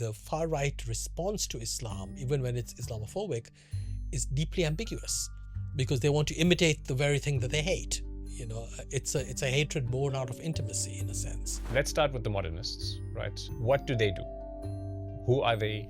The far-right response to Islam, even when it's Islamophobic, is deeply ambiguous because they want to imitate the very thing that they hate. You know, it's a hatred born out of intimacy, in a sense. Let's start with the modernists, right? What do they do? Who are they?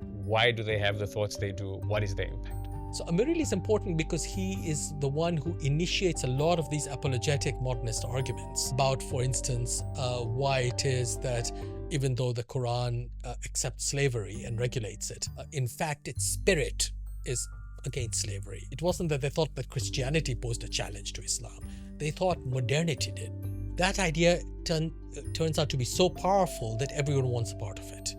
Why do they have the thoughts they do? What is their impact? So Ameer is important because he is the one who initiates a lot of these apologetic modernist arguments about, for instance, why it is that even though the Quran accepts slavery and regulates it, in fact, its spirit is against slavery. It wasn't that they thought that Christianity posed a challenge to Islam. They thought modernity did. That idea turns out to be so powerful that everyone wants a part of it.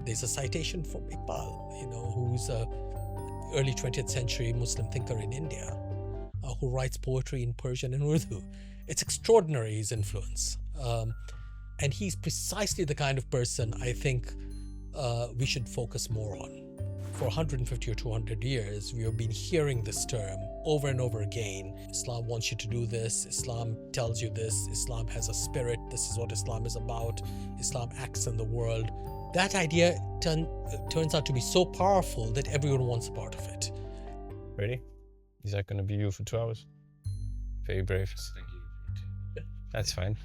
There's a citation from Iqbal, who's an early 20th century Muslim thinker in India, who writes poetry in Persian and Urdu. It's extraordinary, his influence. And he's precisely the kind of person I think we should focus more on. For 150 or 200 years, we have been hearing this term over and over again. Islam wants you to do this. Islam tells you this. Islam has a spirit. This is what Islam is about. Islam acts in the world. That idea turns out to be so powerful that everyone wants a part of it. Ready? Is that going to be you for 2 hours? Very brave. Thank you. That's fine.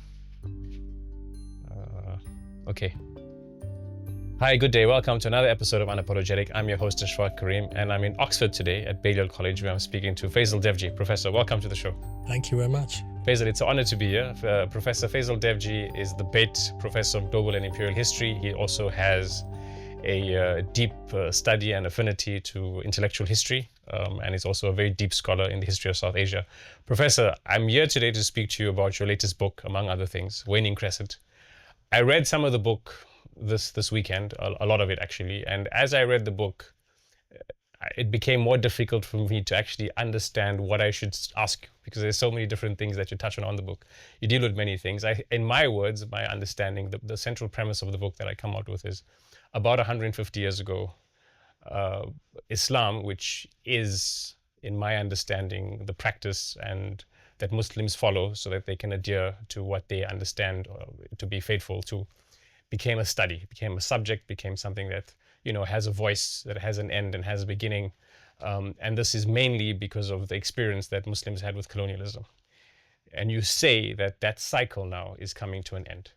Okay. Hi, good day. Welcome to another episode of Unapologetic. I'm your host, Ashfaq Kareem, and I'm in Oxford today at Balliol College, where I'm speaking to Faisal Devji. Professor, welcome to the show. Thank you very much. Faisal, it's an honor to be here. Professor Faisal Devji is the Bate Professor of Global and Imperial History. He also has a deep study and affinity to intellectual history, and is also a very deep scholar in the history of South Asia. Professor, I'm here today to speak to you about your latest book, among other things, Waning Crescent. I read some of the book this weekend, a lot of it actually, and as I read the book, it became more difficult for me to actually understand what I should ask you, because there's so many different things that you touch on the book. You deal with many things. In my words, my understanding, the central premise of the book that I come out with is about 150 years ago, Islam, which is, in my understanding, the practice and that Muslims follow so that they can adhere to what they understand to be faithful to, became a study, became a subject, became something that has a voice, that has an end and has a beginning. And this is mainly because of the experience that Muslims had with colonialism. And you say that that cycle now is coming to an end.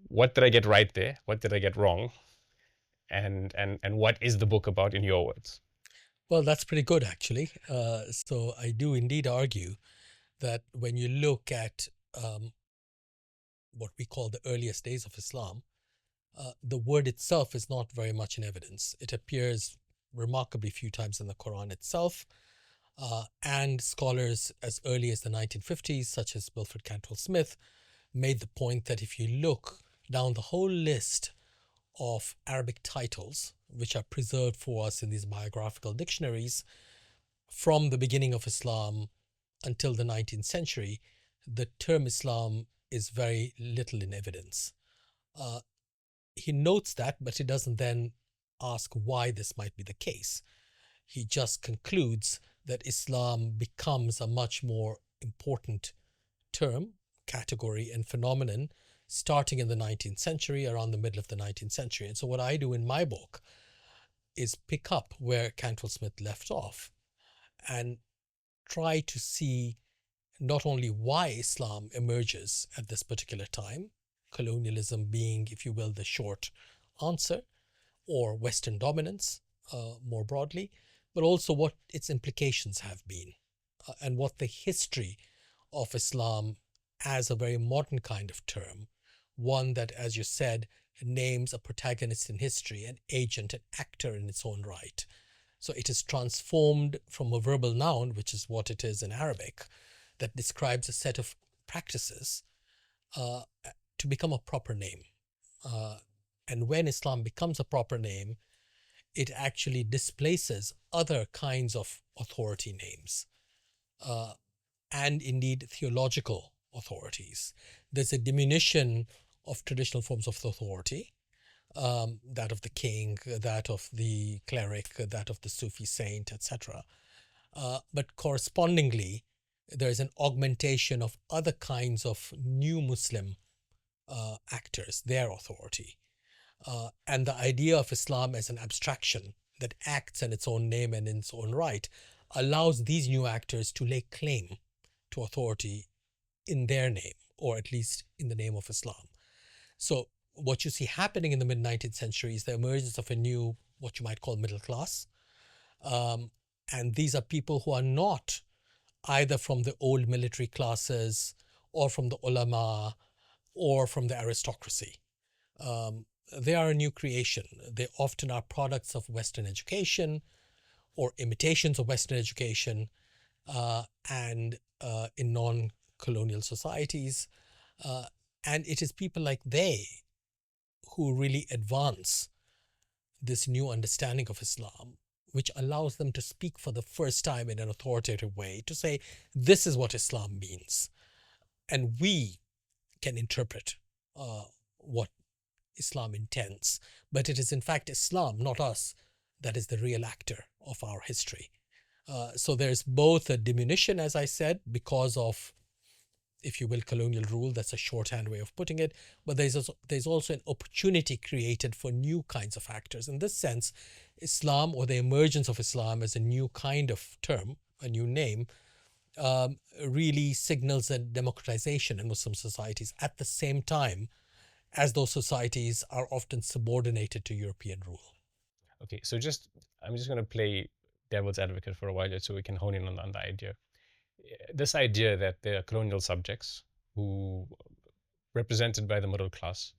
What did I get right there? What did I get wrong? And what is the book about in your words? Well, that's pretty good, actually. So I do indeed argue that when you look at what we call the earliest days of Islam, the word itself is not very much in evidence. It appears remarkably few times in the Quran itself, and scholars as early as the 1950s, such as Wilfred Cantwell Smith, made the point that if you look down the whole list of Arabic titles, which are preserved for us in these biographical dictionaries, from the beginning of Islam until the 19th century, the term Islam is very little in evidence. He notes that, but he doesn't then ask why this might be the case. He just concludes that Islam becomes a much more important term, category, and phenomenon starting in the 19th century, around the middle of the 19th century. And so what I do in my book is pick up where Cantwell Smith left off and try to see not only why Islam emerges at this particular time, colonialism being, if you will, the short answer, or Western dominance more broadly, but also what its implications have been and what the history of Islam as a very modern kind of term, one that, as you said, names a protagonist in history, an agent, an actor in its own right. So it is transformed from a verbal noun, which is what it is in Arabic, that describes a set of practices to become a proper name. And when Islam becomes a proper name, it actually displaces other kinds of authority names and indeed theological authorities. There's a diminution of traditional forms of authority, that of the king, that of the cleric, that of the Sufi saint, etc. But correspondingly, there is an augmentation of other kinds of new Muslim actors, their authority. And the idea of Islam as an abstraction that acts in its own name and in its own right allows these new actors to lay claim to authority in their name, or at least in the name of Islam. So what you see happening in the mid-19th century is the emergence of a new, what you might call middle class. And these are people who are not either from the old military classes or from the ulama or from the aristocracy. They are a new creation. They often are products of Western education or imitations of Western education, and in non-colonial societies. And it is people like they who really advance this new understanding of Islam, which allows them to speak for the first time in an authoritative way, to say, this is what Islam means. And we can interpret what Islam intends. But it is in fact Islam, not us, that is the real actor of our history. So there's both a diminution, as I said, because of, if you will, colonial rule. That's a shorthand way of putting it. But there's also an opportunity created for new kinds of actors. In this sense, Islam, or the emergence of Islam as a new kind of term, a new name, really signals a democratization in Muslim societies at the same time as those societies are often subordinated to European rule. Okay, so I'm just going to play devil's advocate for a while so we can hone in on the idea. This idea that there are colonial subjects who, represented by the middle class,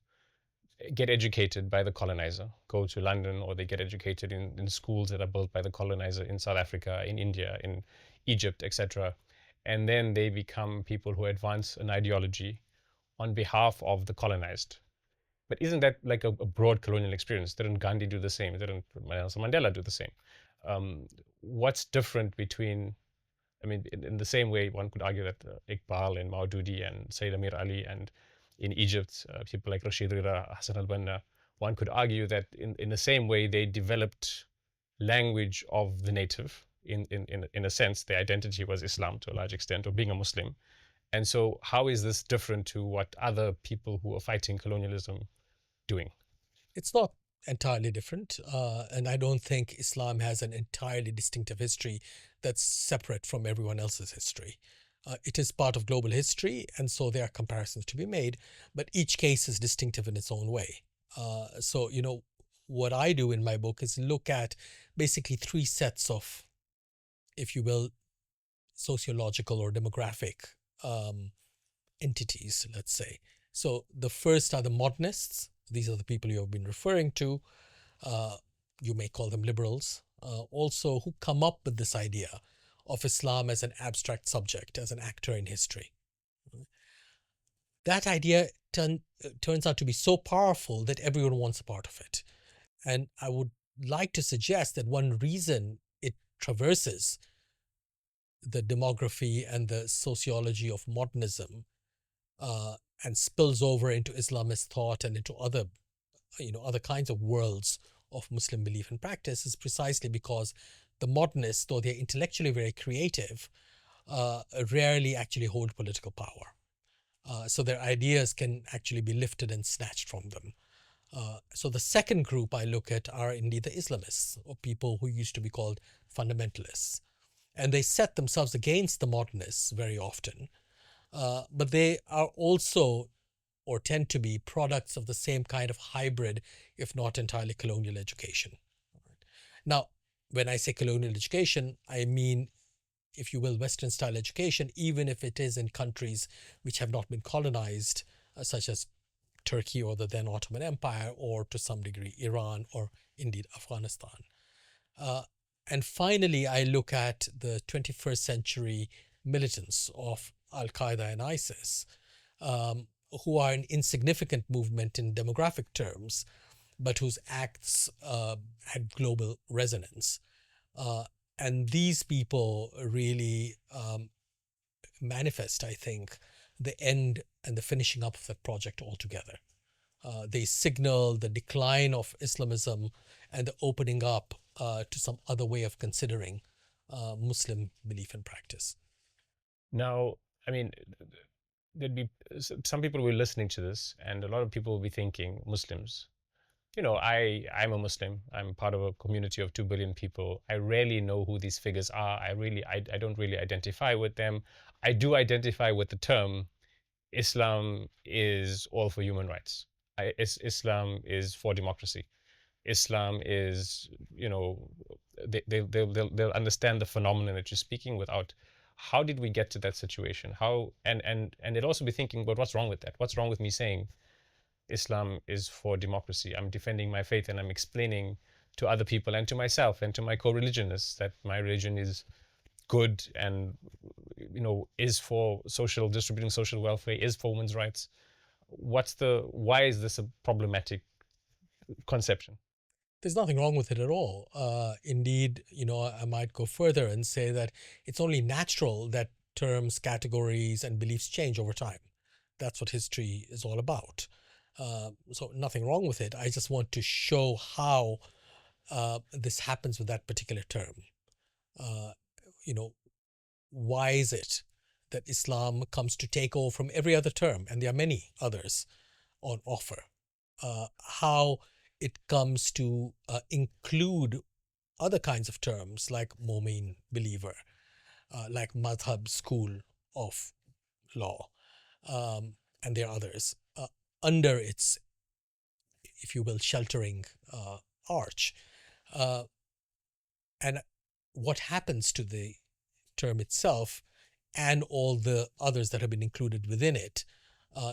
get educated by the colonizer, go to London, or they get educated in schools that are built by the colonizer in South Africa, in India, in Egypt, etc. And then they become people who advance an ideology on behalf of the colonized. But isn't that like a broad colonial experience? Didn't Gandhi do the same? Didn't Nelson Mandela do the same? What's different between, I mean, in the same way, one could argue that Iqbal and Maududi and Sayyid Ameer Ali, and in Egypt, people like Rashid Rida, Hassan al-Banna, one could argue that in the same way they developed language of the native. In a sense, their identity was Islam to a large extent, or being a Muslim. And so how is this different to what other people who are fighting colonialism doing? It's not entirely different. And I don't think Islam has an entirely distinctive history that's separate from everyone else's history. It is part of global history, and so there are comparisons to be made, but each case is distinctive in its own way. So, what I do in my book is look at basically three sets of, if you will, sociological or demographic entities, let's say. So the first are the modernists. These are the people you have been referring to. You may call them liberals, also who come up with this idea of Islam as an abstract subject, as an actor in history. That idea turns out to be so powerful that everyone wants a part of it. And I would like to suggest that one reason it traverses the demography and the sociology of modernism and spills over into Islamist thought and into other kinds of worlds of Muslim belief and practice is precisely because the modernists, though they're intellectually very creative, rarely actually hold political power. So their ideas can actually be lifted and snatched from them. So the second group I look at are indeed the Islamists, or people who used to be called fundamentalists. And they set themselves against the modernists very often. But they are also, or tend to be, products of the same kind of hybrid, if not entirely colonial education. Now, when I say colonial education, I mean, if you will, Western style education, even if it is in countries which have not been colonized, such as Turkey or the then Ottoman Empire, or to some degree Iran, or indeed Afghanistan. And finally, I look at the 21st century militants of Al-Qaeda and ISIS, who are an insignificant movement in demographic terms, but whose acts had global resonance. And these people really manifest, I think, the end and the finishing up of the project altogether. They signal the decline of Islamism and the opening up to some other way of considering Muslim belief and practice. Now, I mean, there'd be some people will be listening to this, and a lot of people will be thinking, Muslims, I'm a Muslim. I'm part of a community of 2 billion people. I rarely know who these figures are. I don't really identify with them. I do identify with the term Islam is all for human rights. Islam is for democracy. Islam is, they'll understand the phenomenon that you're speaking without. How did we get to that situation? How and they'll also be thinking, but what's wrong with that? What's wrong with me saying Islam is for democracy? I'm defending my faith and I'm explaining to other people and to myself and to my co-religionists that my religion is good and is for distributing social welfare, is for women's rights. Why is this a problematic conception? There's nothing wrong with it at all. Indeed, I might go further and say that it's only natural that terms, categories, and beliefs change over time. That's what history is all about. So nothing wrong with it. I just want to show how this happens with that particular term. Why is it that Islam comes to take over from every other term, and there are many others on offer? How it comes to include other kinds of terms like mu'min, believer, like madhab, school of law, and there are others under its, if you will, sheltering arch. And what happens to the term itself and all the others that have been included within it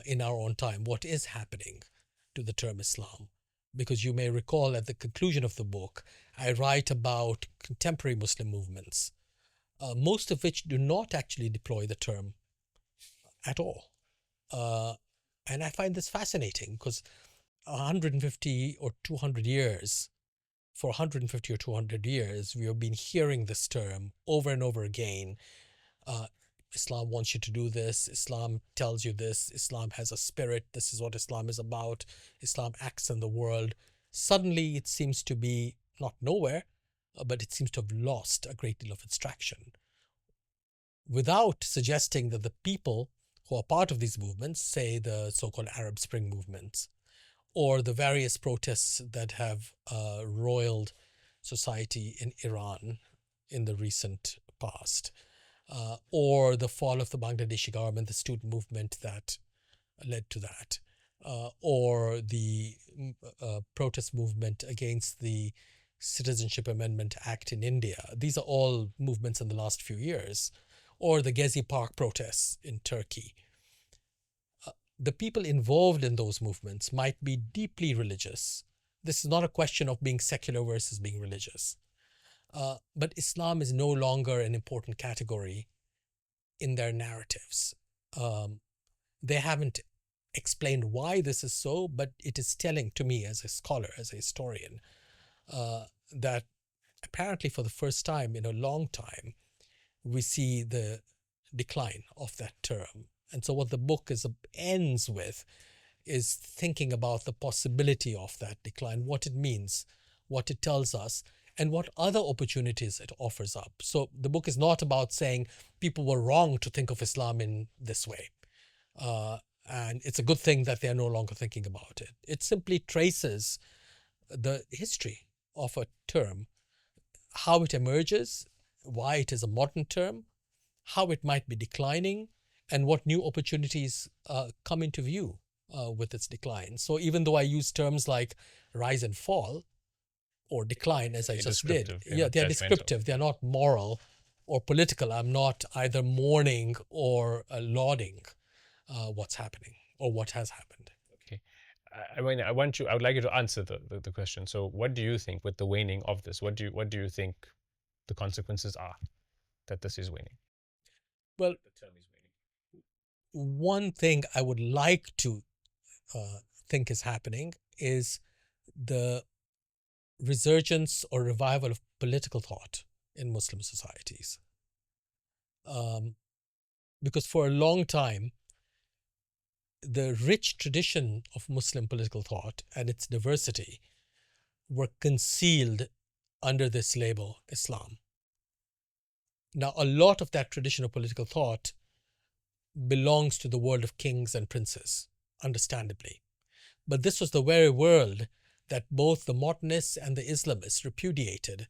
in our own time? What is happening to the term Islam? Because you may recall at the conclusion of the book, I write about contemporary Muslim movements, most of which do not actually deploy the term at all. And I find this fascinating because 150 or 200 years, for 150 or 200 years, we have been hearing this term over and over again. Islam wants you to do this. Islam tells you this. Islam has a spirit. This is what Islam is about. Islam acts in the world. Suddenly, it seems to be not nowhere, but it seems to have lost a great deal of its traction, without suggesting that the people who are part of these movements, say the so-called Arab Spring movements, or the various protests that have roiled society in Iran in the recent past, or the fall of the Bangladeshi government, the student movement that led to that, or the protest movement against the Citizenship Amendment Act in India. These are all movements in the last few years, or the Gezi Park protests in Turkey. The people involved in those movements might be deeply religious. This is not a question of being secular versus being religious. But Islam is no longer an important category in their narratives. They haven't explained why this is so, but it is telling to me as a scholar, as a historian, that apparently for the first time in a long time, we see the decline of that term. And so what the book ends with is thinking about the possibility of that decline, what it means, what it tells us, and what other opportunities it offers up. So the book is not about saying people were wrong to think of Islam in this way. And it's a good thing that they're no longer thinking about it. It simply traces the history of a term, how it emerges, why it is a modern term, how it might be declining, and what new opportunities come into view with its decline. So even though I use terms like rise and fall or decline, as I just did, they're descriptive. They're not moral or political. I'm not either mourning or lauding what's happening or what has happened. Okay. I would like you to answer the question. So what do you think with the waning of this? What do you think the consequences are that this is waning? Well, The term is waning. One thing I would like to think is happening is the resurgence or revival of political thought in Muslim societies. Because for a long time, the rich tradition of Muslim political thought and its diversity were concealed under this label, Islam. Now, a lot of that tradition of political thought belongs to the world of kings and princes, understandably. But this was the very world that both the modernists and the Islamists repudiated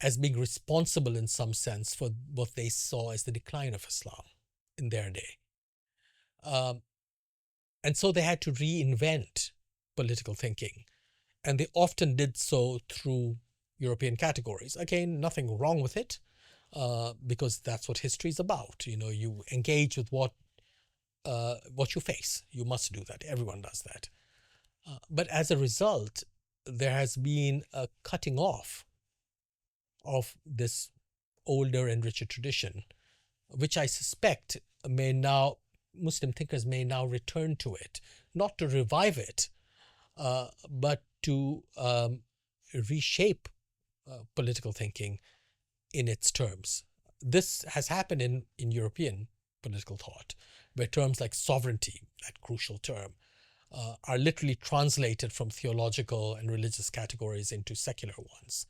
as being responsible in some sense for what they saw as the decline of Islam in their day. And so they had to reinvent political thinking. And they often did so through European categories. Again, nothing wrong with it, because that's what history is about. You engage with what you face. You must do that. Everyone does that. But as a result, there has been a cutting off of this older and richer tradition, which I suspect Muslim thinkers may now return to it, not to revive it, but to reshape political thinking in its terms. This has happened in European political thought, where terms like sovereignty, that crucial term, are literally translated from theological and religious categories into secular ones.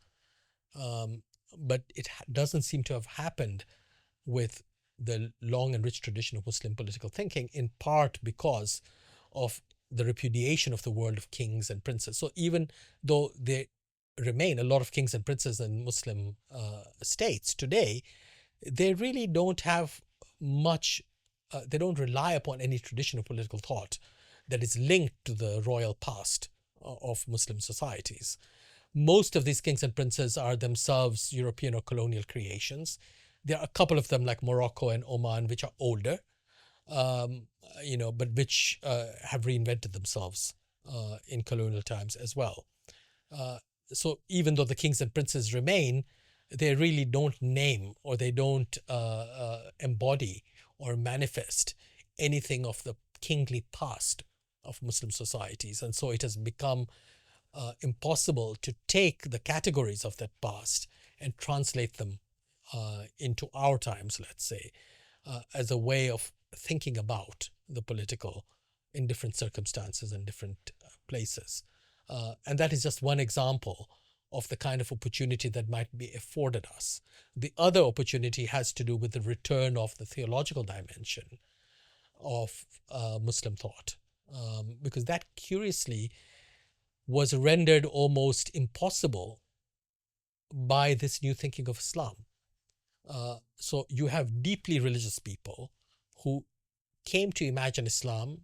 But it doesn't seem to have happened with the long and rich tradition of Muslim political thinking, in part because of the repudiation of the world of kings and princes. So even though there remain a lot of kings and princes in Muslim states today, they really don't have much, they don't rely upon any tradition of political thought that is linked to the royal past of Muslim societies. Most of these kings and princes are themselves European or colonial creations. There are a couple of them like Morocco and Oman, which are older, but which have reinvented themselves in colonial times as well. So even though the kings and princes remain, they really don't name or they don't embody or manifest anything of the kingly past of Muslim societies. And so it has become impossible to take the categories of that past and translate them into our times, let's say, as a way of thinking about the political in different circumstances and different places. And that is just one example of the kind of opportunity that might be afforded us. The other opportunity has to do with the return of the theological dimension of Muslim thought, because that curiously was rendered almost impossible by this new thinking of Islam. So you have deeply religious people who came to imagine Islam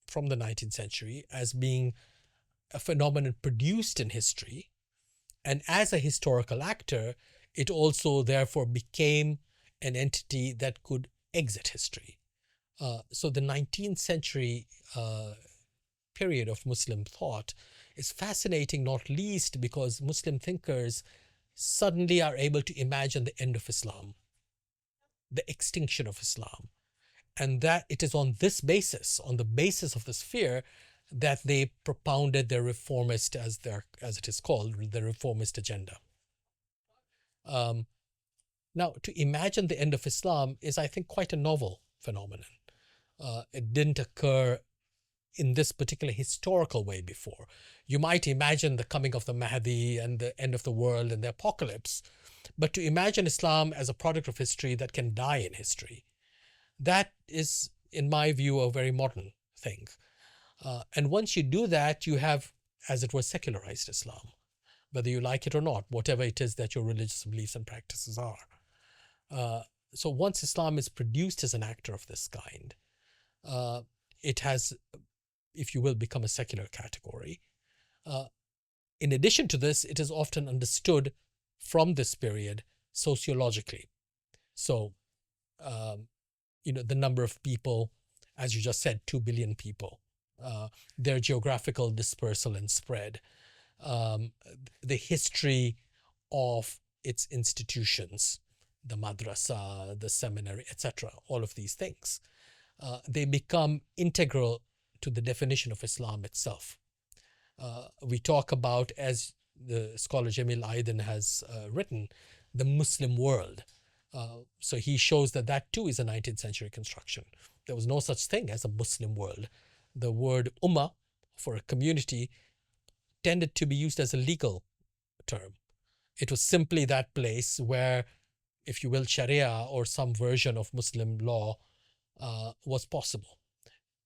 from the 19th century as being a phenomenon produced in history. And as a historical actor, it also therefore became an entity that could exit history. So the 19th century period of Muslim thought is fascinating, not least because Muslim thinkers suddenly are able to imagine the end of Islam, the extinction of Islam. And that it is on this basis, on the basis of this fear, that they propounded their reformist, as it is called, the reformist agenda. Now, to imagine the end of Islam is, I think, quite a novel phenomenon. It didn't occur in this particular historical way before. You might imagine the coming of the Mahdi and the end of the world and the apocalypse, but to imagine Islam as a product of history that can die in history, that is, in my view, a very modern thing. And once you do that, you have, as it were, secularized Islam, whether you like it or not, whatever it is that your religious beliefs and practices are. So once Islam is produced as an actor of this kind, it has, if you will, become a secular category. In addition to this, it is often understood from this period sociologically. So, the number of people, as you just said, 2 billion people, their geographical dispersal and spread, the history of its institutions, the madrasa, the seminary, etc., all of these things, they become integral to the definition of Islam itself. We talk about, as the scholar Jamil Aydin has written, the Muslim world. So he shows that too is a 19th century construction. There was no such thing as a Muslim world. The word ummah for a community tended to be used as a legal term. It was simply that place where, if you will, Sharia or some version of Muslim law was possible.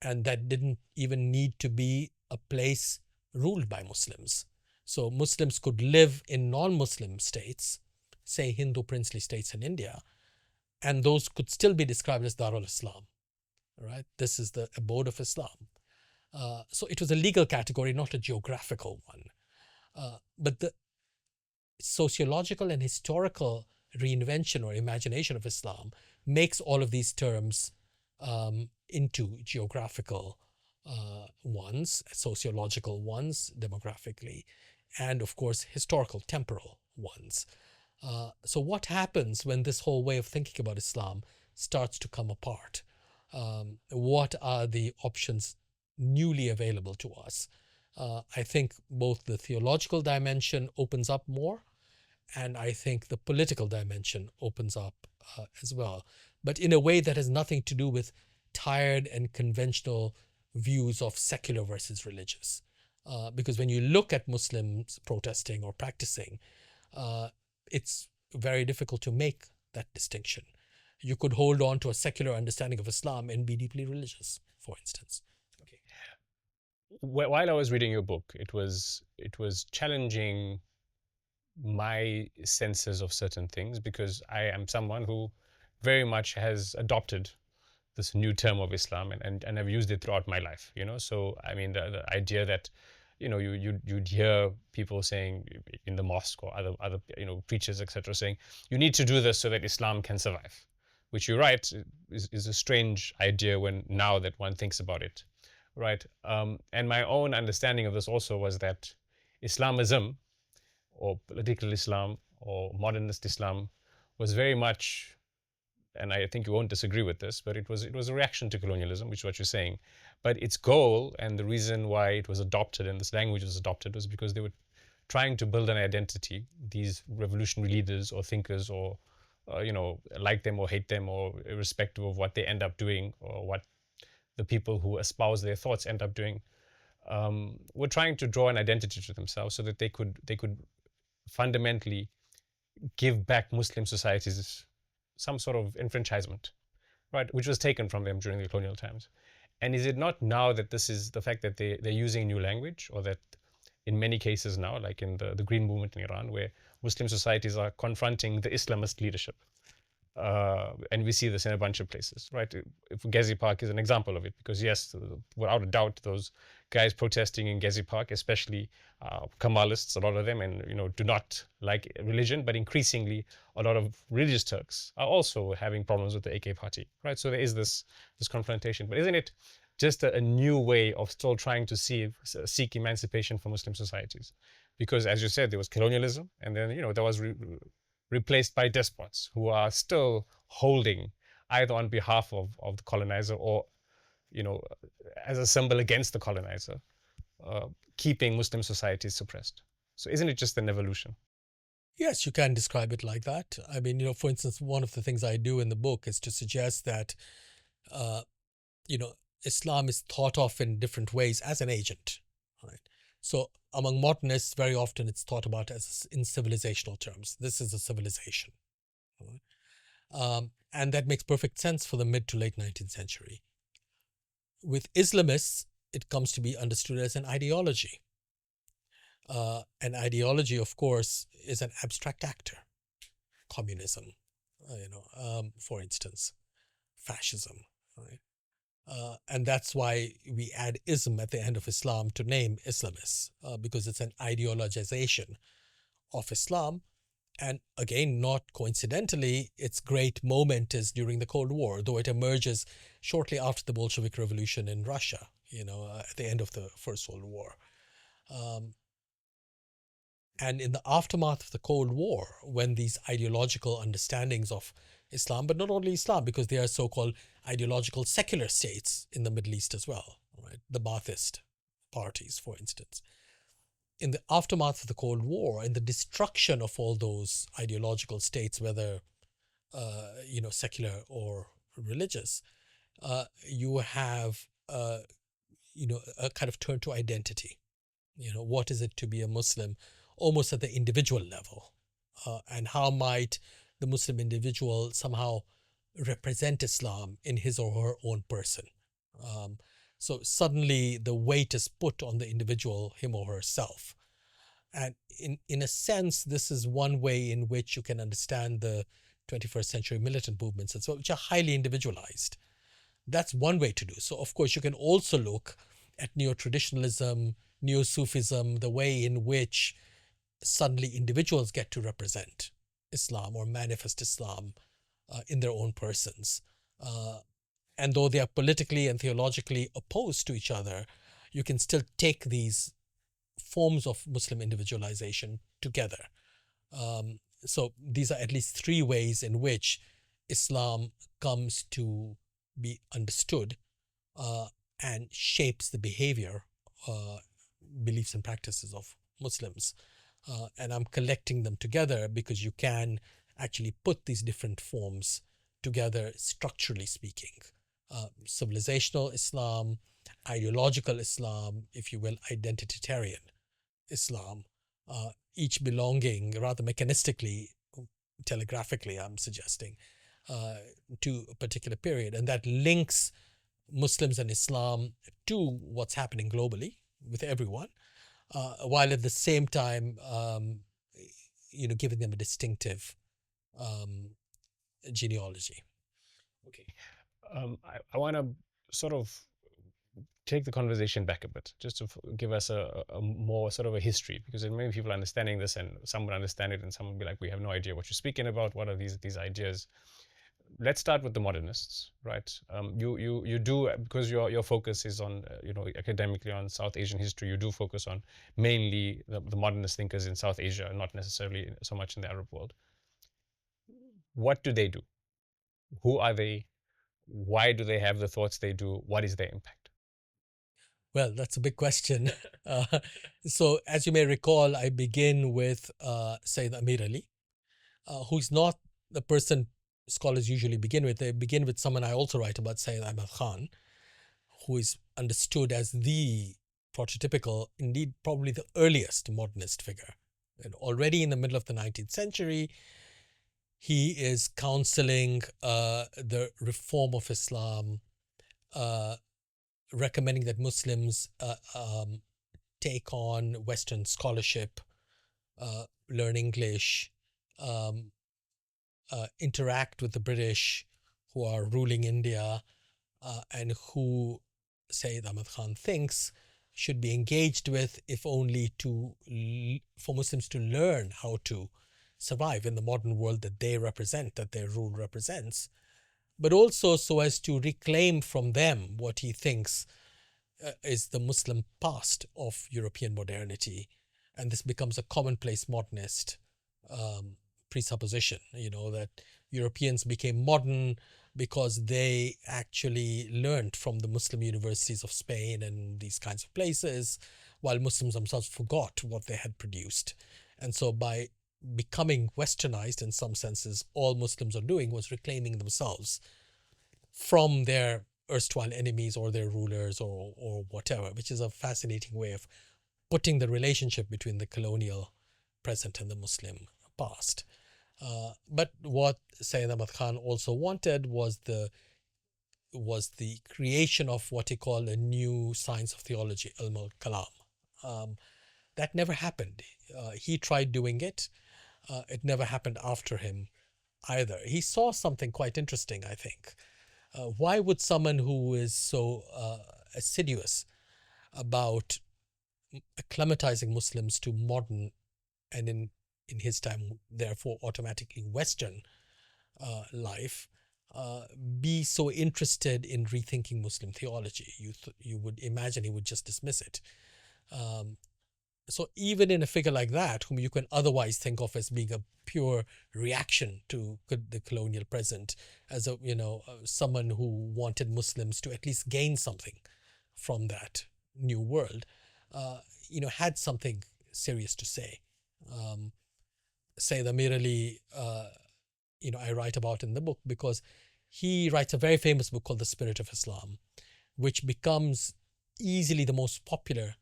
And that didn't even need to be a place ruled by Muslims. So Muslims could live in non-Muslim states, say Hindu princely states in India, and those could still be described as Darul Islam. Right? This is the abode of Islam. So it was a legal category, not a geographical one. But the sociological and historical reinvention or imagination of Islam makes all of these terms into geographical ones, sociological ones, demographically, and of course, historical, temporal ones. So what happens when this whole way of thinking about Islam starts to come apart? What are the options newly available to us? I think both the theological dimension opens up more, and I think the political dimension opens up as well, but in a way that has nothing to do with tired and conventional views of secular versus religious. Because when you look at Muslims protesting or practicing, it's very difficult to make that distinction. You could hold on to a secular understanding of Islam and be deeply religious, for instance. Okay. While I was reading your book, it was challenging my senses of certain things, because I am someone who very much has adopted this new term of Islam, and I've used it throughout my life, So, I mean, the idea that, you'd hear people saying in the mosque or other preachers, etc., saying, you need to do this so that Islam can survive, which you're right, is a strange idea now that one thinks about it, right? And my own understanding of this also was that Islamism, or political Islam, or modernist Islam, was very much, and I think you won't disagree with this, but it was a reaction to colonialism, which is what you're saying. But its goal, and the reason why it was adopted and this language was adopted, was because they were trying to build an identity, these revolutionary leaders or thinkers, or like them or hate them, or irrespective of what they end up doing, or what the people who espouse their thoughts end up doing, were trying to draw an identity to themselves so that they could fundamentally give back Muslim societies some sort of enfranchisement, right, which was taken from them during the colonial times. And is it not now that this is the fact that they're using new language, or that in many cases now, like in the Green Movement in Iran, where Muslim societies are confronting the Islamist leadership, and we see this in a bunch of places, right? If Gezi Park is an example of it, because yes, without a doubt, those guys protesting in Gezi Park, especially Kemalists, a lot of them, and do not like religion, but increasingly a lot of religious Turks are also having problems with the AK party, right? So there is this confrontation. But isn't it just a new way of still trying to seek emancipation for Muslim societies? Because as you said, there was colonialism, and then there was replaced by despots who are still holding, either on behalf of the colonizer, or as a symbol against the colonizer, keeping Muslim societies suppressed. So isn't it just an evolution? Yes, you can describe it like that. I mean, for instance, one of the things I do in the book is to suggest that, Islam is thought of in different ways as an agent, right? So among modernists, very often it's thought about as in civilizational terms. This is a civilization. Right? And that makes perfect sense for the mid to late 19th century. With Islamists, it comes to be understood as an ideology. An ideology, of course, is an abstract actor. Communism, for instance, fascism, right? And that's why we add ism at the end of Islam to name Islamists, because it's an ideologization of Islam. And again, not coincidentally, its great moment is during the Cold War, though it emerges shortly after the Bolshevik Revolution in Russia, at the end of the First World War. And in the aftermath of the Cold War, when these ideological understandings of Islam, but not only Islam, because they are so-called ideological secular states in the Middle East as well, right? The Ba'athist parties, for instance. In the aftermath of the Cold War and the destruction of all those ideological states, whether, secular or religious, you have, a kind of turn to identity. What is it to be a Muslim, almost at the individual level? And how might the Muslim individual somehow represent Islam in his or her own person. Um, so suddenly the weight is put on the individual, him or herself. And in a sense, this is one way in which you can understand the 21st century militant movements and so, which are highly individualized. That's one way to do. So, of course, you can also look at neo-traditionalism, neo-Sufism, the way in which suddenly individuals get to represent Islam or manifest Islam in their own persons. And though they are politically and theologically opposed to each other, you can still take these forms of Muslim individualization together. So these are at least three ways in which Islam comes to be understood and shapes the behavior, beliefs and practices of Muslims. And I'm collecting them together because you can actually put these different forms together structurally speaking. Civilizational Islam, ideological Islam, if you will, identitarian Islam, each belonging rather mechanistically, telegraphically, I'm suggesting, to a particular period. And that links Muslims and Islam to what's happening globally with everyone, while at the same time, giving them a distinctive genealogy. Okay. I want to sort of take the conversation back a bit, just to give us a more sort of a history, because many people are understanding this, and some will understand it, and some will be like, we have no idea what you're speaking about. What are these ideas? Let's start with the modernists, right? You do, because your focus is on academically on South Asian history. You do focus on mainly the modernist thinkers in South Asia, not necessarily so much in the Arab world. What do they do? Who are they? Why do they have the thoughts they do? What is their impact? Well, that's a big question. So, as you may recall, I begin with Sayyid Ameer Ali, who's not the person scholars usually begin with. They begin with someone I also write about, Sayyid Ahmad Khan, who is understood as the prototypical, indeed, probably the earliest modernist figure. And already in the middle of the 19th century, he is counseling the reform of Islam, recommending that Muslims take on Western scholarship, learn English, interact with the British who are ruling India, and who Sayyid Ahmad Khan thinks should be engaged with, if only for Muslims to learn how to survive in the modern world that they represent, that their rule represents, but also so as to reclaim from them what he thinks is the Muslim past of European modernity. And this becomes a commonplace modernist presupposition, that Europeans became modern because they actually learned from the Muslim universities of Spain and these kinds of places, while Muslims themselves forgot what they had produced. And so by becoming westernized in some senses, all Muslims are doing was reclaiming themselves from their erstwhile enemies or their rulers or whatever, which is a fascinating way of putting the relationship between the colonial present and the Muslim past. But what Sayyid Ahmad Khan also wanted was the creation of what he called a new science of theology, ilm al-kalam. That never happened. He tried doing it. It never happened after him either. He saw something quite interesting, I think. Why would someone who is so assiduous about acclimatizing Muslims to modern and in his time, therefore automatically Western life, be so interested in rethinking Muslim theology? You would imagine he would just dismiss it. So even in a figure like that, whom you can otherwise think of as being a pure reaction to the colonial present, as someone who wanted Muslims to at least gain something from that new world, had something serious to say. Sayyid Ameer Ali, I write about in the book because he writes a very famous book called The Spirit of Islam, which becomes easily the most popular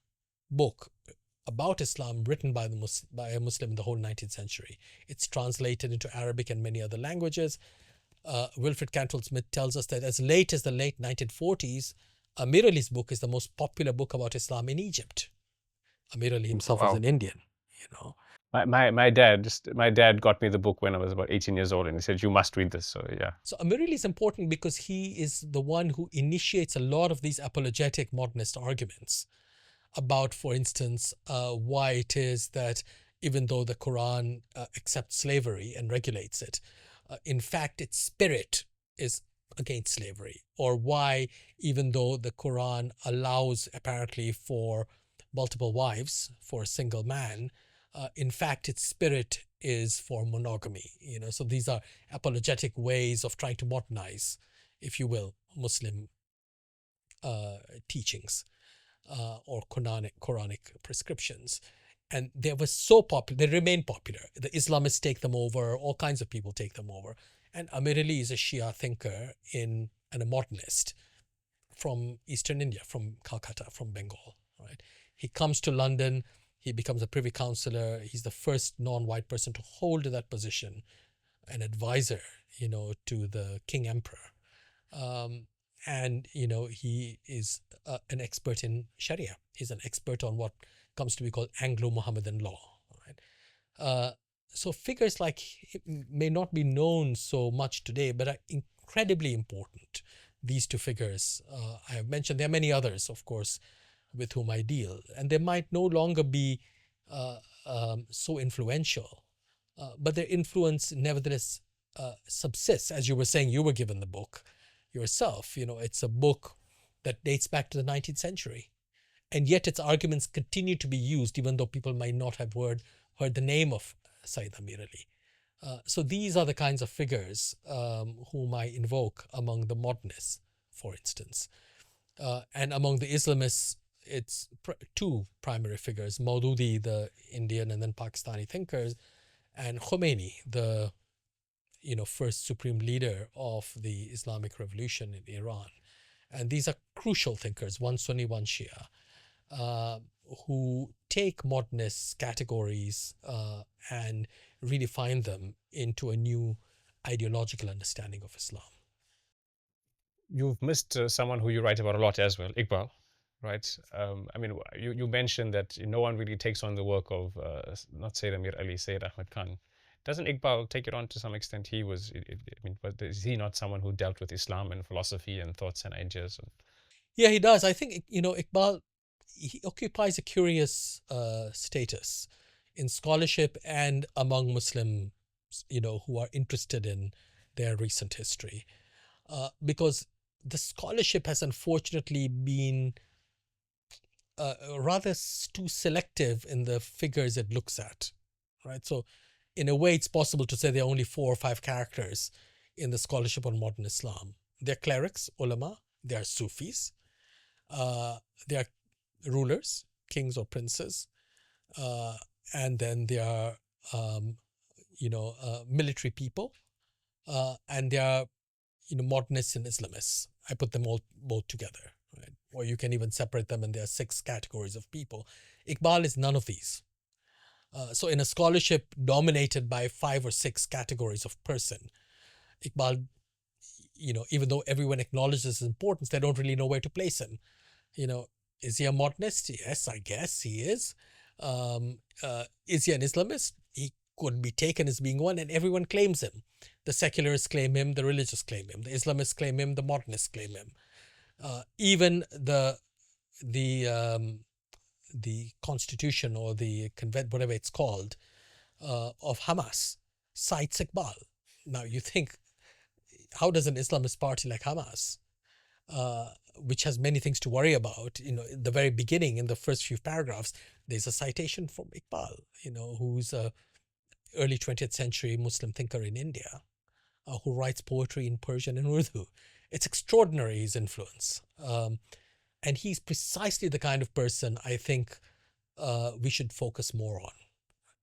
book about Islam written by a Muslim in the whole 19th century. It's translated into Arabic and many other languages. Wilfred Cantwell Smith tells us that as late as the late 1940s, Ameer Ali's book is the most popular book about Islam in Egypt. Ameer Ali himself was Wow. an Indian, you know. My dad got me the book when I was about 18 years old, and he said, you must read this. So yeah. So Ameer Ali is important because he is the one who initiates a lot of these apologetic modernist arguments about, for instance, why it is that even though the Quran accepts slavery and regulates it, in fact, its spirit is against slavery, or why, even though the Quran allows apparently for multiple wives for a single man, in fact, its spirit is for monogamy. You know, so these are apologetic ways of trying to modernize, if you will, Muslim teachings or Quranic prescriptions. And they were so popular, they remain popular. The Islamists take them over, all kinds of people take them over. And Ameer Ali is a Shia thinker and a modernist from Eastern India, from Calcutta, from Bengal. Right? He comes to London, he becomes a privy councillor. He's the first non-white person to hold that position, an advisor, you know, to the King Emperor. And, you know, he is an expert in Sharia. He's an expert on what comes to be called Anglo-Mohammedan law. Right? So figures like him may not be known so much today, but are incredibly important. These two figures I have mentioned. There are many others, of course, with whom I deal, and they might no longer be so influential, but their influence nevertheless subsists. As you were saying, you were given the book yourself. You know, it's a book that dates back to the 19th century, and yet its arguments continue to be used, even though people might not have heard the name of Sayyid Ameer Ali. So these are the kinds of figures whom I invoke among the modernists, for instance. And among the Islamists, it's two primary figures, Maududi, the Indian and then Pakistani thinkers, and Khomeini, the first supreme leader of the Islamic Revolution in Iran. And these are crucial thinkers, one Sunni, one Shia, who take modernist categories and redefine them into a new ideological understanding of Islam. You've missed someone who you write about a lot as well, Iqbal, right? I mean, you mentioned that no one really takes on the work of not Sayyid Amir Ali, Sayyid Ahmad Khan. Doesn't Iqbal take it on to some extent? He was, but is he not someone who dealt with Islam and philosophy and thoughts and ideas? Yeah, he does. I think, Iqbal, he occupies a curious status in scholarship and among Muslims, who are interested in their recent history. Because the scholarship has unfortunately been rather too selective in the figures it looks at, right? So in a way, it's possible to say there are only 4 or 5 characters in the scholarship on modern Islam. They're clerics, ulama, they are Sufis, they are rulers, kings or princes, and then they are, military people, and they are, modernists and Islamists. I put them all both together, right? Or you can even separate them, and there are 6 categories of people. Iqbal is none of these. So in a scholarship dominated by 5 or 6 categories of person, Iqbal, even though everyone acknowledges his importance, they don't really know where to place him. Is he a modernist? Yes, I guess he is. Is he an Islamist? He could be taken as being one, and everyone claims him. The secularists claim him, the religious claim him, the Islamists claim him, the modernists claim him. Even the constitution or the convent, whatever it's called, of Hamas cites Iqbal. Now you think, how does an Islamist party like Hamas, which has many things to worry about, in the very beginning, in the first few paragraphs, there's a citation from Iqbal, who's a early 20th century Muslim thinker in India, who writes poetry in Persian and Urdu. It's extraordinary, his influence. And he's precisely the kind of person I think we should focus more on.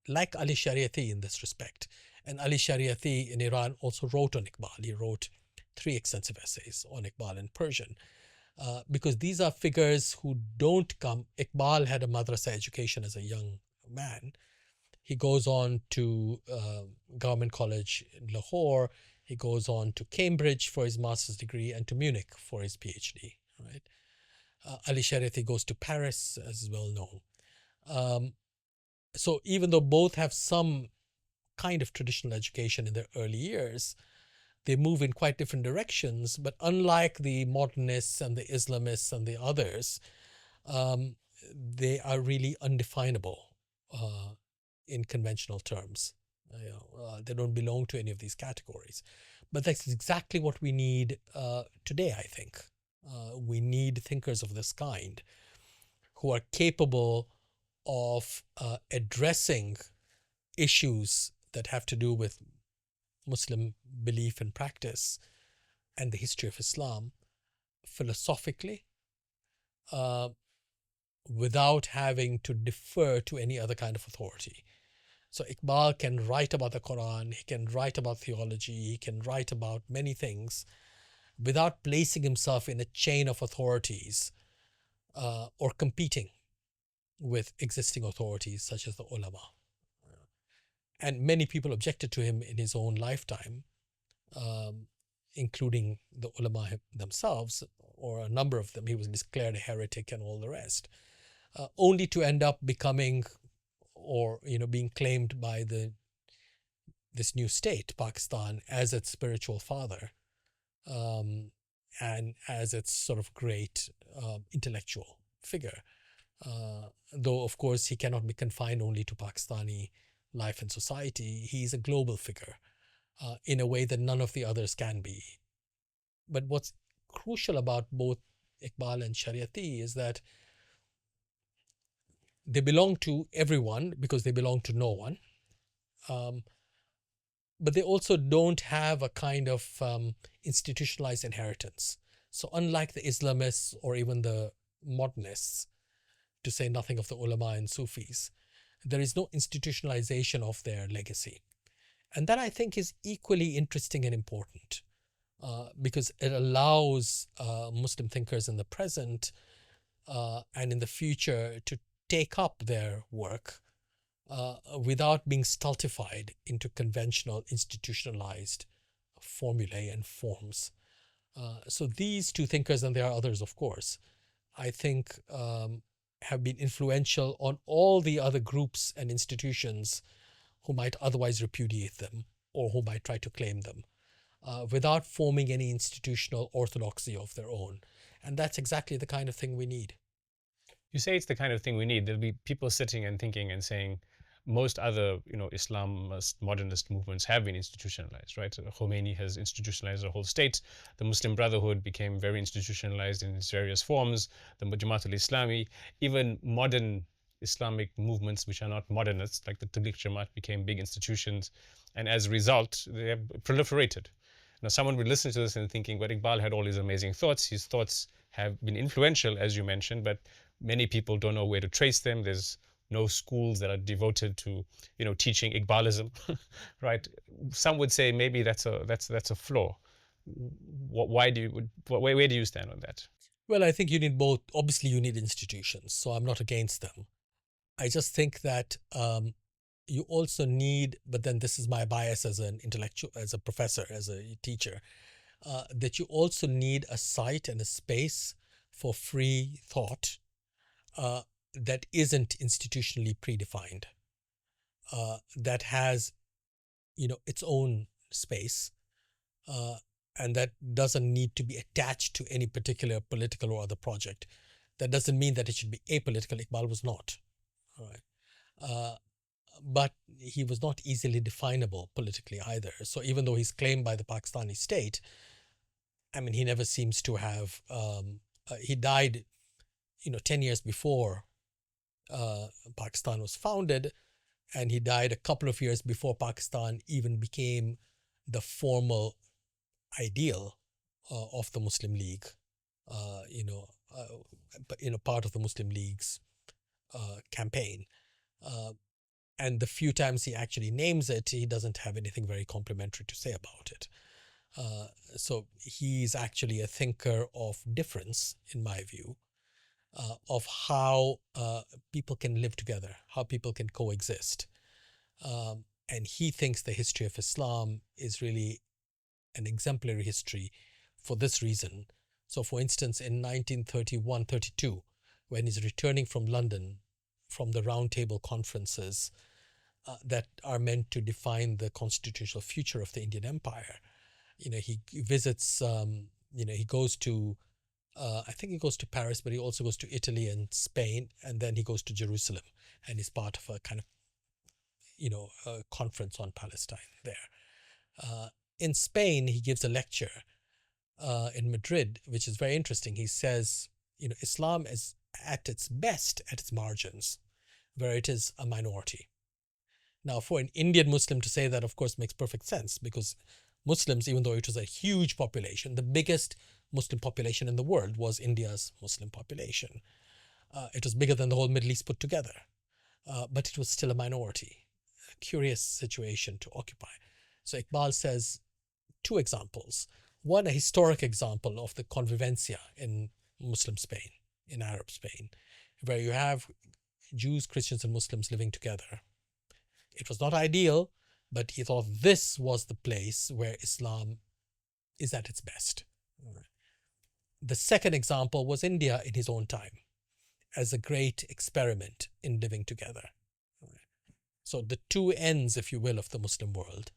Like Ali Shariati in this respect. And Ali Shariati in Iran also wrote on Iqbal. He wrote 3 extensive essays on Iqbal in Persian. Because these are figures who don't come. Iqbal had a madrasa education as a young man. He goes on to government college in Lahore. He goes on to Cambridge for his master's degree and to Munich for his PhD. Right. Ali Shariati goes to Paris, as is well known. So even though both have some kind of traditional education in their early years, they move in quite different directions. But unlike the modernists and the Islamists and the others, they are really undefinable in conventional terms. They don't belong to any of these categories. But that's exactly what we need today, I think. We need thinkers of this kind who are capable of addressing issues that have to do with Muslim belief and practice and the history of Islam philosophically, without having to defer to any other kind of authority. So Iqbal can write about the Quran, he can write about theology, he can write about many things without placing himself in a chain of authorities or competing with existing authorities such as the ulama. And many people objected to him in his own lifetime, including the ulama themselves, or a number of them. He was declared a heretic and all the rest, only to end up becoming, or being claimed by this new state, Pakistan, as its spiritual father, and as its sort of great intellectual figure. Though, of course, he cannot be confined only to Pakistani life and society. He's a global figure in a way that none of the others can be. But what's crucial about both Iqbal and Shariati is that they belong to everyone because they belong to no one. But they also don't have a kind of institutionalized inheritance. So unlike the Islamists or even the modernists, to say nothing of the ulama and Sufis, there is no institutionalization of their legacy. And that, I think, is equally interesting and important because it allows Muslim thinkers in the present and in the future to take up their work without being stultified into conventional institutionalized formulae and forms. So these two thinkers, and there are others, of course, I think have been influential on all the other groups and institutions who might otherwise repudiate them or who might try to claim them without forming any institutional orthodoxy of their own. And that's exactly the kind of thing we need. You say it's the kind of thing we need. There'll be people sitting and thinking and saying, most other, Islamist, modernist movements have been institutionalized, right? Khomeini has institutionalized the whole state. The Muslim Brotherhood became very institutionalized in its various forms. The Jamaat al-Islami, even modern Islamic movements which are not modernists, like the Tabligh Jamaat, became big institutions. And as a result, they have proliferated. Now, someone would listen to this and thinking, but Iqbal had all these amazing thoughts. His thoughts have been influential, as you mentioned, but many people don't know where to trace them. There's no schools that are devoted to, teaching Iqbalism, right? Some would say maybe that's a flaw. Where do you stand on that? Well, I think you need both. Obviously, you need institutions, so I'm not against them. I just think that you also need, but then this is my bias as an intellectual, as a professor, as a teacher, that you also need a site and a space for free thought that isn't institutionally predefined, that has, its own space, and that doesn't need to be attached to any particular political or other project. That doesn't mean that it should be apolitical. Iqbal was not, all right. But he was not easily definable politically either. So even though he's claimed by the Pakistani state, I mean, he never seems to have. He died, 10 years before Pakistan was founded, and he died a couple of years before Pakistan even became the formal ideal of the Muslim League, part of the Muslim League's campaign. And the few times he actually names it, he doesn't have anything very complimentary to say about it. So he's actually a thinker of difference, in my view, of how people can live together, how people can coexist. And he thinks the history of Islam is really an exemplary history for this reason. So, for instance, in 1931-32, when he's returning from London from the Round Table conferences that are meant to define the constitutional future of the Indian Empire, he visits, he goes to, I think he goes to Paris, but he also goes to Italy and Spain, and then he goes to Jerusalem, and is part of a kind of, a conference on Palestine there. In Spain, he gives a lecture in Madrid, which is very interesting. He says, Islam is at its best at its margins, where it is a minority. Now, for an Indian Muslim to say that, of course, makes perfect sense, because Muslims, even though it was a huge population, the biggest Muslim population in the world was India's Muslim population. It was bigger than the whole Middle East put together, but it was still a minority. A curious situation to occupy. So Iqbal says two examples. One, a historic example of the convivencia in Muslim Spain, in Arab Spain, where you have Jews, Christians, and Muslims living together. It was not ideal, but he thought this was the place where Islam is at its best. The second example was India in his own time, as a great experiment in living together. So the two ends, if you will, of the Muslim world,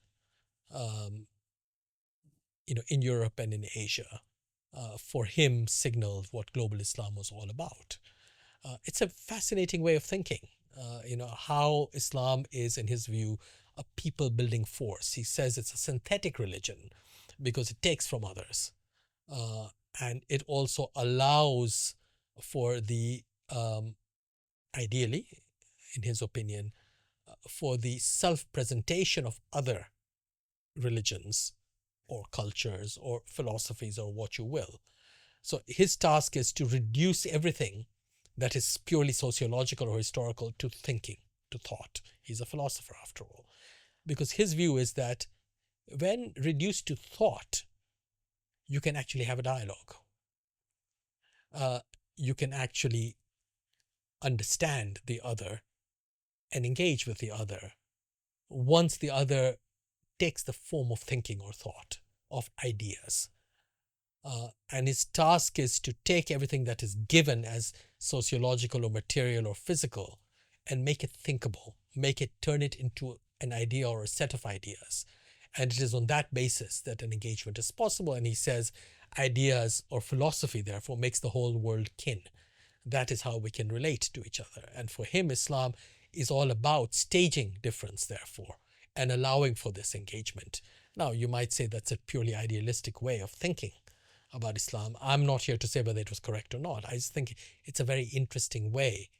in Europe and in Asia, for him signaled what global Islam was all about. It's a fascinating way of thinking, how Islam is, in his view, a people-building force. He says it's a synthetic religion because it takes from others. And it also allows for the, ideally, in his opinion, for the self-presentation of other religions or cultures or philosophies or what you will. So his task is to reduce everything that is purely sociological or historical to thinking, to thought. He's a philosopher after all. Because his view is that when reduced to thought, you can actually have a dialogue. You can actually understand the other and engage with the other once the other takes the form of thinking or thought, of ideas. And his task is to take everything that is given as sociological or material or physical and make it thinkable, turn it into an idea or a set of ideas. And it is on that basis that an engagement is possible. And he says ideas or philosophy, therefore, makes the whole world kin. That is how we can relate to each other. And for him, Islam is all about staging difference, therefore, and allowing for this engagement. Now, you might say that's a purely idealistic way of thinking about Islam. I'm not here to say whether it was correct or not. I just think it's a very interesting way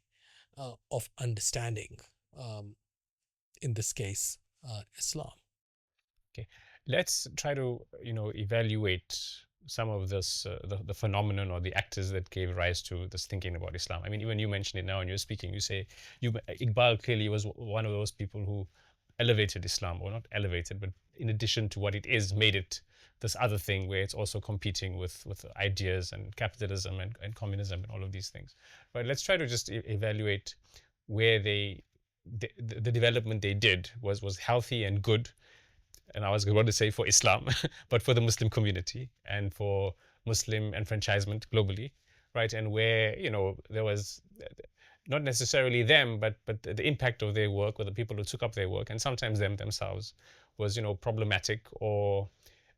of understanding, in this case, Islam. Okay, let's try to evaluate some of this the phenomenon or the actors that gave rise to this thinking about Islam. I mean, even you mentioned it now when you're speaking. You say Iqbal clearly was one of those people who elevated Islam, or not elevated, but in addition to what it is, made it this other thing where it's also competing with ideas and capitalism and communism and all of these things. But let's try to just evaluate where the development they did was healthy and good. And I was going to say for Islam, but for the Muslim community and for Muslim enfranchisement globally, right? And where, there was not necessarily them, but the impact of their work, or the people who took up their work, and sometimes them themselves, was, problematic, or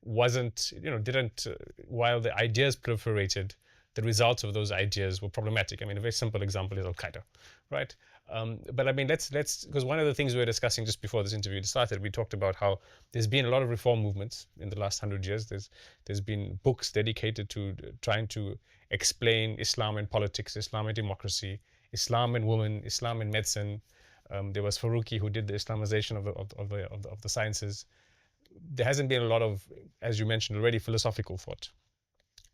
wasn't, didn't, while the ideas proliferated, the results of those ideas were problematic. I mean, a very simple example is Al-Qaeda, right? But I mean, let's because one of the things we were discussing just before this interview started, we talked about how there's been a lot of reform movements in the last 100 years. There's been books dedicated to trying to explain Islam and politics, Islam and democracy, Islam and women, Islam and medicine. There was Faruqi who did the Islamization of the sciences. There hasn't been a lot of, as you mentioned already, philosophical thought.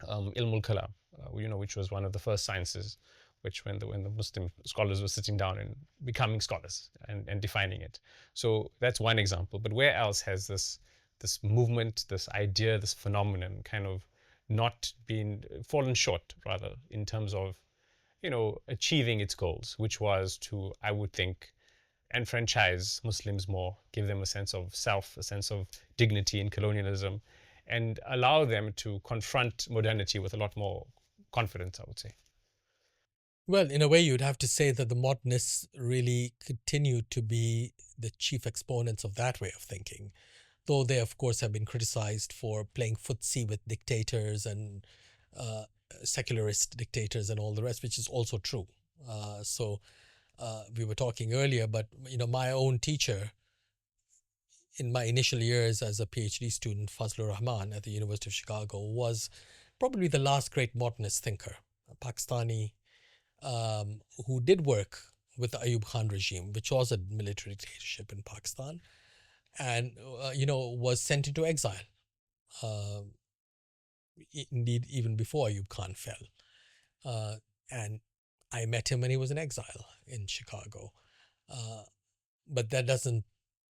Ilm al-Kalam, which was one of the first sciences, which when the Muslim scholars were sitting down and becoming scholars and defining it. So that's one example. But where else has this movement, this idea, this phenomenon kind of not been fallen short, rather, in terms of achieving its goals, which was to, I would think, enfranchise Muslims more, give them a sense of self, a sense of dignity in colonialism, and allow them to confront modernity with a lot more confidence, I would say. Well, in a way, you'd have to say that the modernists really continue to be the chief exponents of that way of thinking, though they, of course, have been criticized for playing footsie with dictators and uh, secularist dictators and all the rest, which is also true. We were talking earlier, but my own teacher in my initial years as a PhD student, Fazlur Rahman at the University of Chicago, was probably the last great modernist thinker, a Pakistani who did work with the Ayub Khan regime, which was a military dictatorship in Pakistan, and was sent into exile. Uh, Indeed, even before Ayub Khan fell, and I met him when he was in exile in Chicago. But that doesn't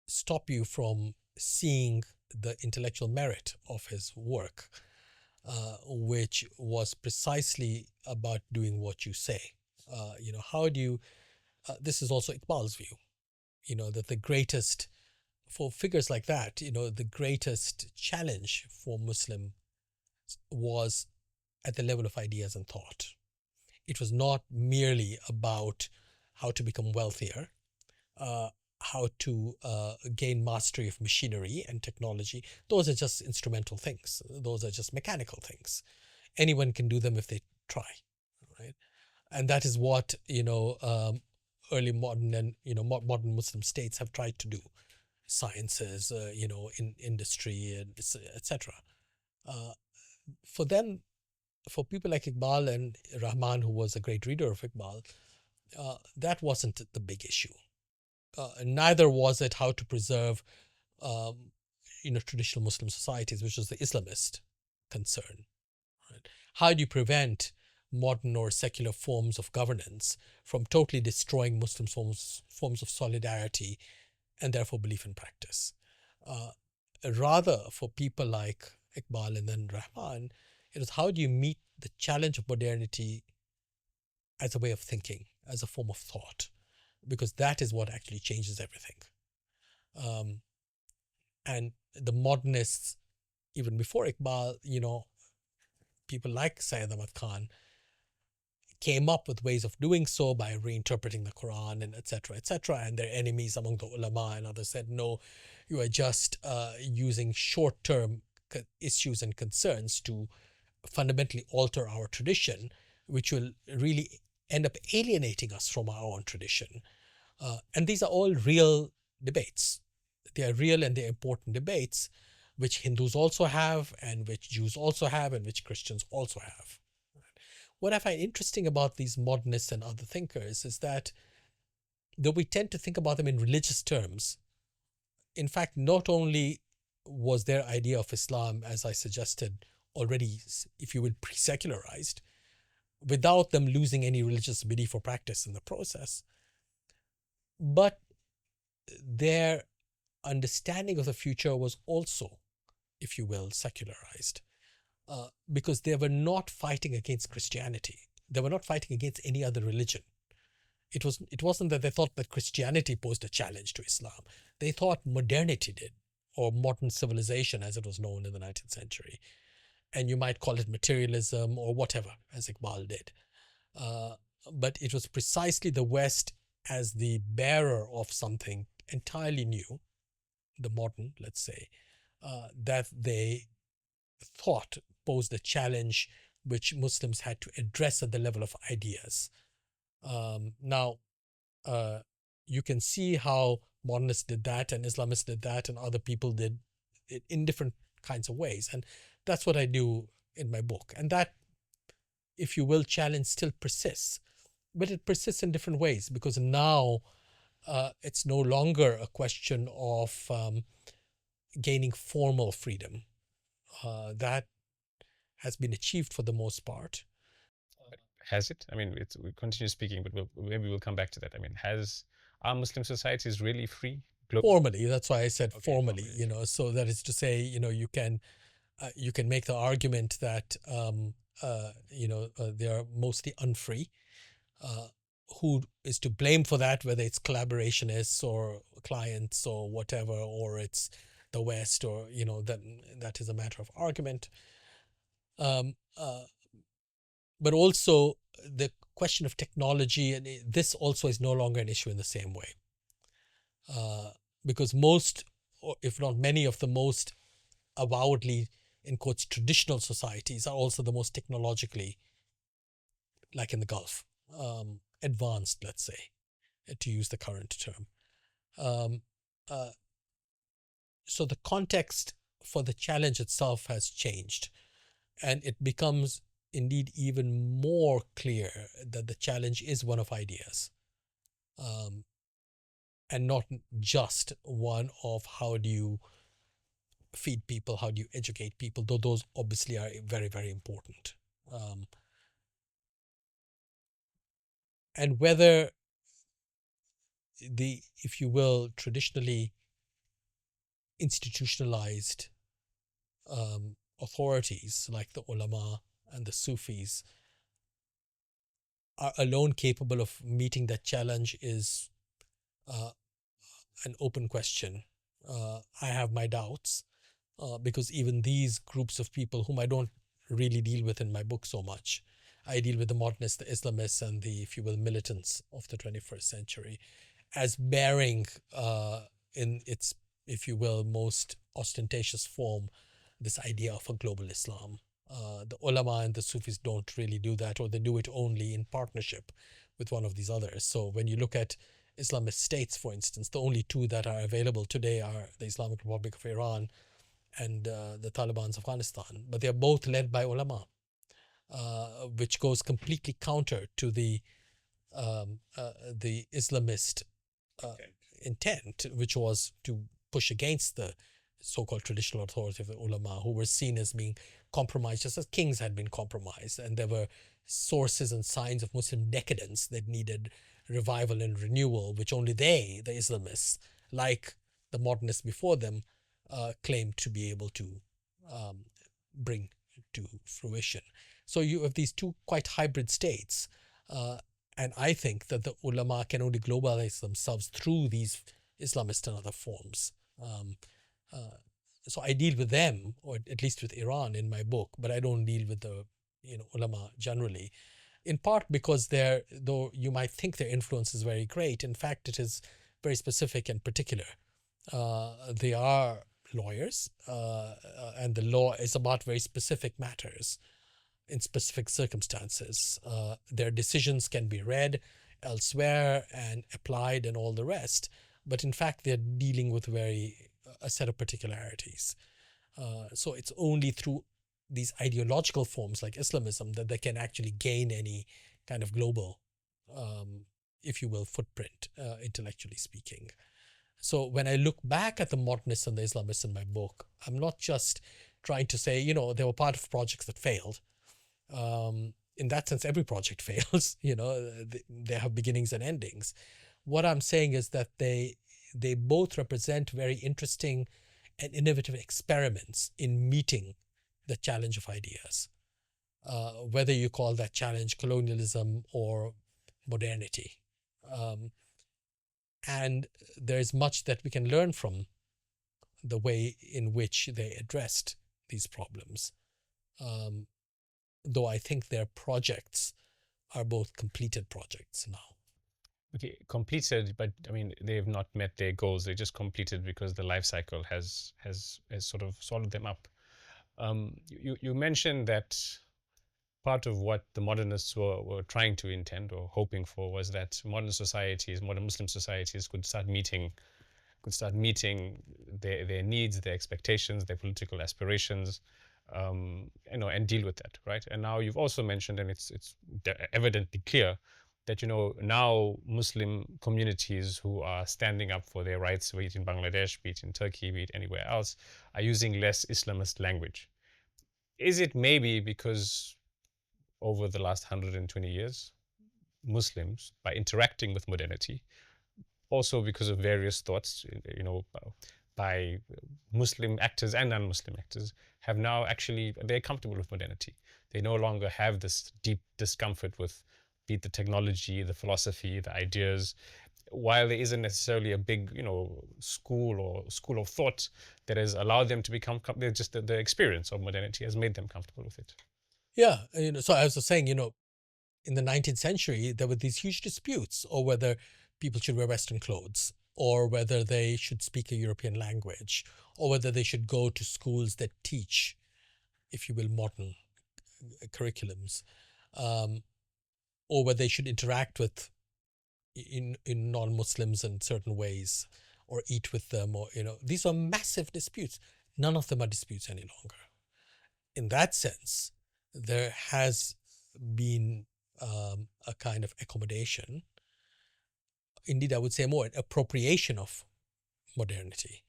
stop you from seeing the intellectual merit of his work, which was precisely about doing what you say. How do you? This is also Iqbal's view. That the greatest for figures like that, the greatest challenge for Muslim was at the level of ideas and thought. It was not merely about how to become wealthier, how to gain mastery of machinery and technology. Those are just instrumental things. Those are just mechanical things. Anyone can do them if they try, right? And that is what early modern and modern Muslim states have tried to do. Sciences, in industry, and etc. For them, for people like Iqbal and Rahman, who was a great reader of Iqbal, that wasn't the big issue. Neither was it how to preserve, traditional Muslim societies, which was the Islamist concern. Right? How do you prevent modern or secular forms of governance from totally destroying Muslim forms of solidarity and therefore belief in practice? Rather, for people like Iqbal and then Rahman, it was how do you meet the challenge of modernity as a way of thinking, as a form of thought, because that is what actually changes everything. And the modernists, even before Iqbal, people like Sayyid Ahmad Khan came up with ways of doing so by reinterpreting the Quran and etc. etc. And their enemies among the ulama and others said, no, you are just using short-term issues and concerns to fundamentally alter our tradition, which will really end up alienating us from our own tradition. And these are all real debates. They are real and they're important debates, which Hindus also have, and which Jews also have, and which Christians also have. What I find interesting about these modernists and other thinkers is that though we tend to think about them in religious terms, in fact, not only was their idea of Islam, as I suggested, already, if you will, pre-secularized, without them losing any religious belief or practice in the process, but their understanding of the future was also, if you will, secularized, because they were not fighting against Christianity. They were not fighting against any other religion. It wasn't that they thought that Christianity posed a challenge to Islam. They thought modernity did, or modern civilization, as it was known in the 19th century. And you might call it materialism or whatever, as Iqbal did. But it was precisely the West as the bearer of something entirely new, the modern, let's say, that they thought posed a challenge which Muslims had to address at the level of ideas. Now, you can see how modernists did that and Islamists did that and other people did it in different kinds of ways. And that's what I do in my book. And that, if you will, challenge still persists. But it persists in different ways because now it's no longer a question of gaining formal freedom. That has been achieved for the most part. Has it? I mean, we continue speaking, but maybe we'll come back to that. I mean, are Muslim societies really free? Formally, that's why I said Okay, formally, formally. so that is to say, you can make the argument that, they are mostly unfree. Who is to blame for that, whether it's collaborationists or clients or whatever, or it's the West, or then that is a matter of argument. Um, uh, but also the question of technology, and this also is no longer an issue in the same way, because most, or if not many, of the most avowedly, in quotes, traditional societies are also the most technologically, like in the Gulf, advanced, let's say, to use the current term. Um, uh, so the context for the challenge itself has changed, and it becomes indeed even more clear that the challenge is one of ideas, and not just one of how do you feed people, how do you educate people, though those obviously are very, very important. And whether the, if you will, traditionally institutionalized authorities like the ulama and the Sufis are alone capable of meeting that challenge is an open question. I have my doubts, because even these groups of people, whom I don't really deal with in my book so much, I deal with the modernists, the Islamists, and the, if you will, militants of the 21st century, as bearing in its, if you will, most ostentatious form, this idea of a global Islam. The ulama and the Sufis don't really do that, or they do it only in partnership with one of these others. So when you look at Islamist states, for instance, the only two that are available today are the Islamic Republic of Iran and the Taliban's Afghanistan, but they are both led by ulama, which goes completely counter to the Islamist intent, which was to push against the so-called traditional authority of the ulama, who were seen as being compromised, just as kings had been compromised, and there were sources and signs of Muslim decadence that needed revival and renewal, which only they, the Islamists, like the modernists before them, claimed to be able to bring to fruition. So you have these two quite hybrid states, and I think that the ulama can only globalize themselves through these Islamist and other forms. So I deal with them, or at least with Iran, in my book, but I don't deal with the ulama generally. In part because though you might think their influence is very great, in fact it is very specific and particular. They are lawyers, and the law is about very specific matters in specific circumstances. Their decisions can be read elsewhere and applied and all the rest, but in fact they're dealing with a set of particularities. So it's only through these ideological forms like Islamism that they can actually gain any kind of global, if you will, footprint, intellectually speaking. So when I look back at the modernists and the Islamists in my book, I'm not just trying to say, they were part of projects that failed. In that sense, every project fails. They have beginnings and endings. What I'm saying is that they both represent very interesting and innovative experiments in meeting the challenge of ideas, whether you call that challenge colonialism or modernity. And there's much that we can learn from the way in which they addressed these problems, though I think their projects are both completed projects now. Okay, completed, but I mean, they have not met their goals. They just completed because the life cycle has sort of swallowed them up. You mentioned that part of what the modernists were trying to intend or hoping for was that modern Muslim societies could start meeting their needs, their expectations, their political aspirations, and deal with that, right? And now you've also mentioned, and it's evidently clear that now Muslim communities who are standing up for their rights, be it in Bangladesh, be it in Turkey, be it anywhere else, are using less Islamist language. Is it maybe because over the last 120 years, Muslims, by interacting with modernity, also because of various thoughts, by Muslim actors and non-Muslim actors, have now they're comfortable with modernity. They no longer have this deep discomfort with, be it the technology, the philosophy, the ideas, while there isn't necessarily a big, school of thought that has allowed them to become, they're just the experience of modernity has made them comfortable with it. Yeah, so I was saying, in the 19th century, there were these huge disputes over whether people should wear Western clothes, or whether they should speak a European language, or whether they should go to schools that teach, if you will, modern curriculums, or whether they should interact with in non-Muslims in certain ways, or eat with them, or these are massive disputes. None of them are disputes any longer. In that sense, there has been a kind of accommodation. Indeed, I would say more appropriation of modernity,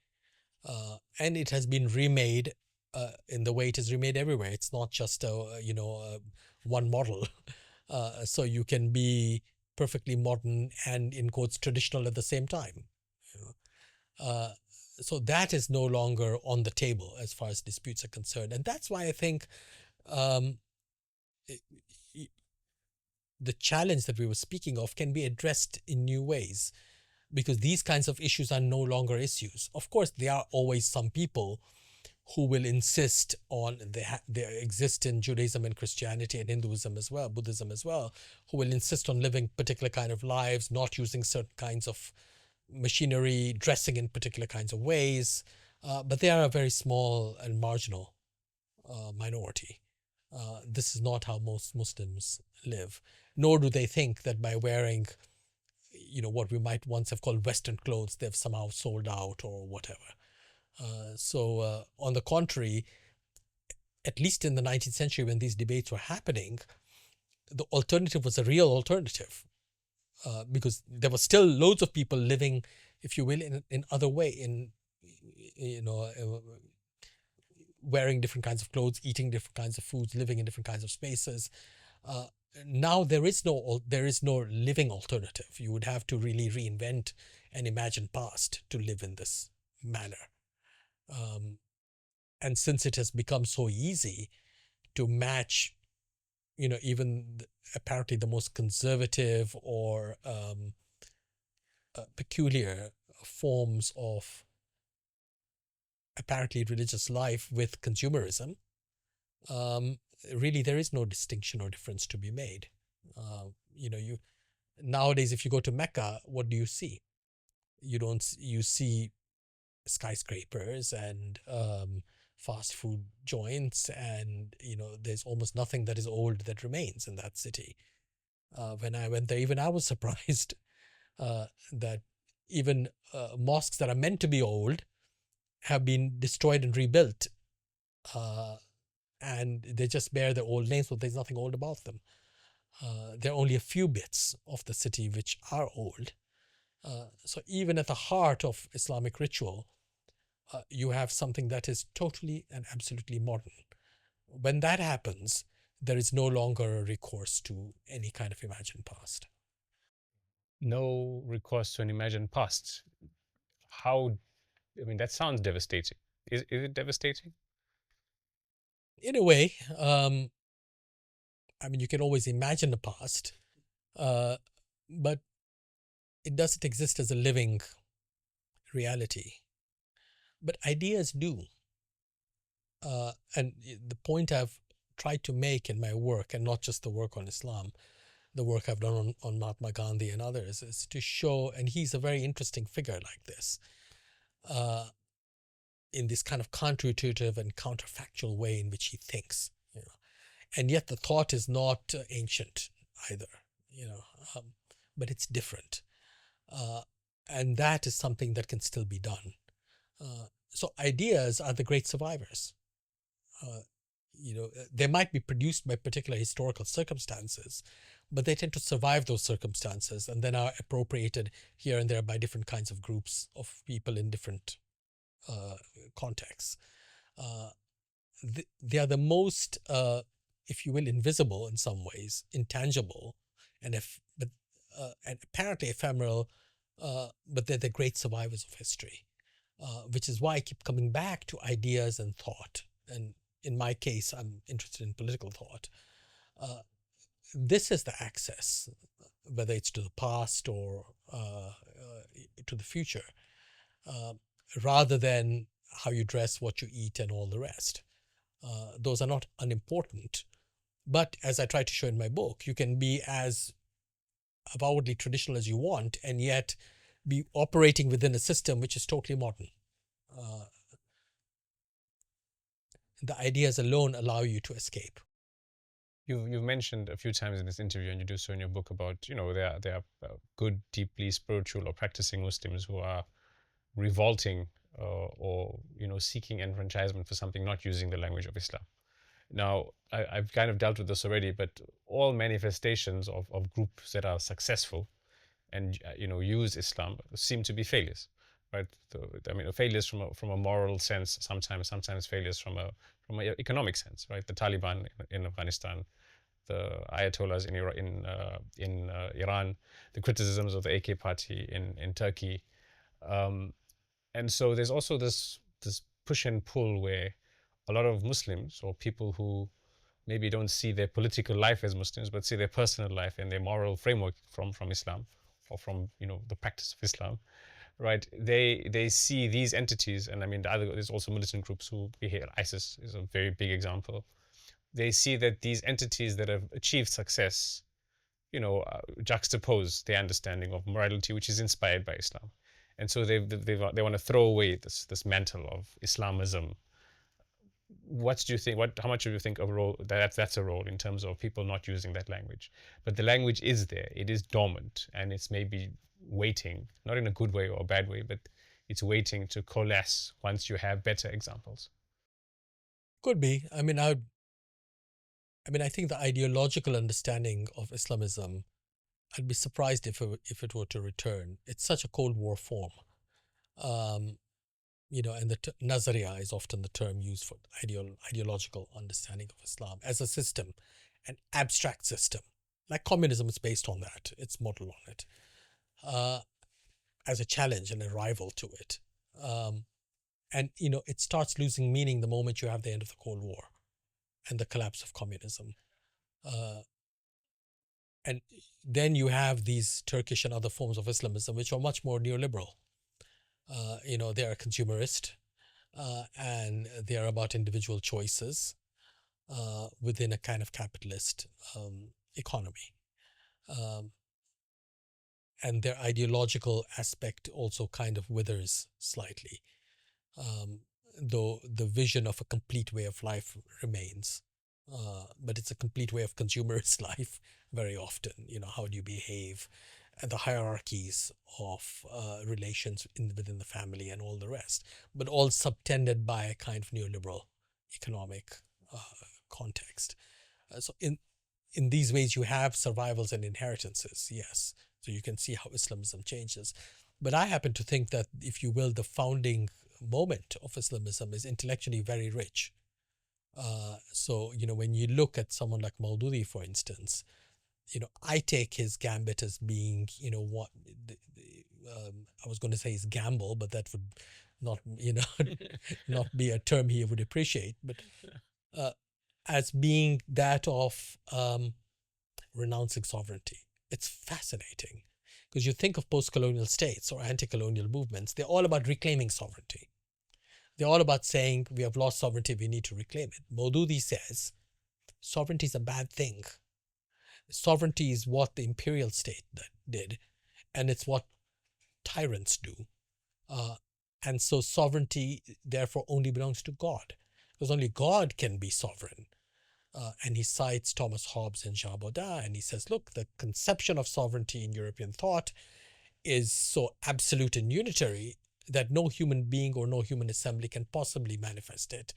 and it has been remade in the way it is remade everywhere. It's not just one model. So you can be perfectly modern and, in quotes, traditional at the same time. So that is no longer on the table as far as disputes are concerned, and that's why I think the challenge that we were speaking of can be addressed in new ways, because these kinds of issues are no longer issues. Of course, there are always some people who will insist on, they exist in Judaism and Christianity and Hinduism as well, Buddhism as well, who will insist on living particular kind of lives, not using certain kinds of machinery, dressing in particular kinds of ways. But they are a very small and marginal minority. This is not how most Muslims live, nor do they think that by wearing, what we might once have called Western clothes, they've somehow sold out or whatever. So on the contrary, at least in the 19th century when these debates were happening, the alternative was a real alternative, because there were still loads of people living, if you will, in other way, wearing different kinds of clothes, eating different kinds of foods, living in different kinds of spaces. Now there is no living alternative. You would have to really reinvent and imagine past to live in this manner. And since it has become so easy to match, even apparently the most conservative or peculiar forms of apparently religious life with consumerism, really there is no distinction or difference to be made. Nowadays, if you go to Mecca, what do you see? You see skyscrapers and fast food joints, and there's almost nothing that is old that remains in that city. When I went there, even I was surprised that even mosques that are meant to be old have been destroyed and rebuilt, and they just bear their old names, but there's nothing old about them. There are only a few bits of the city which are old. So even at the heart of Islamic ritual, you have something that is totally and absolutely modern. When that happens, there is no longer a recourse to any kind of imagined past. No recourse to an imagined past. That sounds devastating. Is it devastating? In a way, you can always imagine the past, but it doesn't exist as a living reality. But ideas do. And the point I've tried to make in my work, and not just the work on Islam, the work I've done on Mahatma Gandhi and others, is to show, and he's a very interesting figure like this, in this kind of counterintuitive and counterfactual way in which he thinks. And yet the thought is not ancient either, but it's different. And that is something that can still be done. So ideas are the great survivors. They might be produced by particular historical circumstances, but they tend to survive those circumstances and then are appropriated here and there by different kinds of groups of people in different contexts. They are the most, if you will, invisible in some ways, intangible, and apparently ephemeral, but they're the great survivors of history. Which is why I keep coming back to ideas and thought. And in my case, I'm interested in political thought. This is the access, whether it's to the past or to the future, uh, rather than how you dress, what you eat, and all the rest. Those are not unimportant. But as I try to show in my book, you can be as avowedly traditional as you want and yet be operating within a system which is totally modern. The ideas alone allow you to escape. You've mentioned a few times in this interview, and you do so in your book, about there are good, deeply spiritual or practicing Muslims who are revolting or seeking enfranchisement for something, not using the language of Islam. Now, I've kind of dealt with this already, but all manifestations of groups that are successful and use Islam seem to be failures, right? I mean, failures from a moral sense, sometimes failures from an economic sense, right? The Taliban in Afghanistan, the Ayatollahs in Iran, the criticisms of the AK party in Turkey, and so there's also this push and pull where a lot of Muslims, or people who maybe don't see their political life as Muslims, but see their personal life and their moral framework from Islam, or from the practice of Islam, right? They see these entities, and I mean there's also militant groups who behave. ISIS is a very big example. They see that these entities that have achieved success, juxtapose their understanding of morality, which is inspired by Islam, and so they want to throw away this mantle of Islamism. What do you think? How much do you think of a role that's a role in terms of people not using that language? But the language is there; it is dormant, and it's maybe waiting, not in a good way or a bad way, but it's waiting to coalesce once you have better examples. Could be. I mean, I think the ideological understanding of Islamism, I'd be surprised if it were to return. It's such a Cold War form. And the Nazariya is often the term used for ideological understanding of Islam as a system, an abstract system. Like communism is based on that. It's modeled on it. As a challenge and a rival to it. And it starts losing meaning the moment you have the end of the Cold War and the collapse of communism. And then you have these Turkish and other forms of Islamism, which are much more neoliberal. They are consumerist, and they are about individual choices within a kind of capitalist economy. And their ideological aspect also kind of withers slightly, though the vision of a complete way of life remains. But it's a complete way of consumerist life very often. How do you behave, and the hierarchies of relations within the family and all the rest, but all subtended by a kind of neoliberal economic context. So in these ways, you have survivals and inheritances, yes. So you can see how Islamism changes. But I happen to think that, if you will, the founding moment of Islamism is intellectually very rich. So when you look at someone like Maududi, for instance, I take his gambit as being, what I was going to say is gamble, but that would not, not be a term he would appreciate, but as being that of renouncing sovereignty. It's fascinating because you think of post-colonial states or anti-colonial movements, they're all about reclaiming sovereignty. They're all about saying, we have lost sovereignty, we need to reclaim it. Maududi says, sovereignty is a bad thing. Sovereignty is what the imperial state did, and it's what tyrants do. And so sovereignty, therefore, only belongs to God, because only God can be sovereign. And he cites Thomas Hobbes and Jean Baudin, and he says, look, the conception of sovereignty in European thought is so absolute and unitary that no human being or no human assembly can possibly manifest it.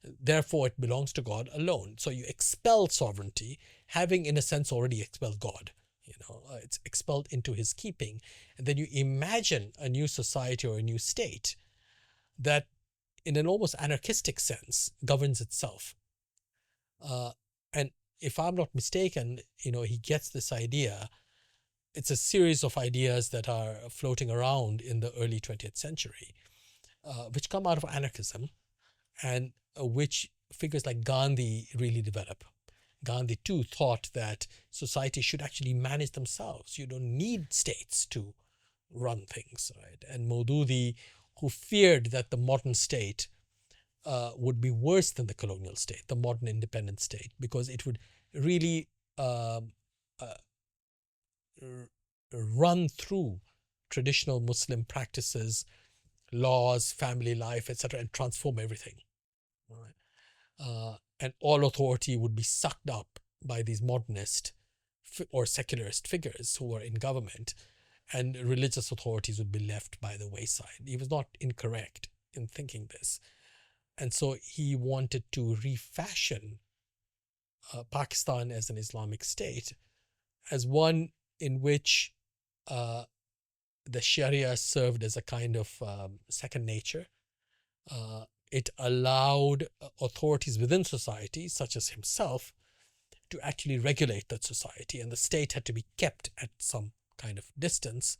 Therefore, it belongs to God alone. So you expel sovereignty, having in a sense already expelled God. It's expelled into his keeping. And then you imagine a new society or a new state that, in an almost anarchistic sense, governs itself. And if I'm not mistaken, he gets this idea. It's a series of ideas that are floating around in the early 20th century, which come out of anarchism, and which figures like Gandhi really develop. Gandhi too thought that society should actually manage themselves. You don't need states to run things, right? And Maududi, who feared that the modern state would be worse than the colonial state, the modern independent state, because it would really um, uh, run through traditional Muslim practices, laws, family life, etc., and transform everything. Right? And all authority would be sucked up by these modernist or secularist figures who were in government, and religious authorities would be left by the wayside. He was not incorrect in thinking this. And so he wanted to refashion Pakistan as an Islamic state, as one in which the Sharia served as a kind of second nature. It allowed authorities within society, such as himself, to actually regulate that society, and the state had to be kept at some kind of distance.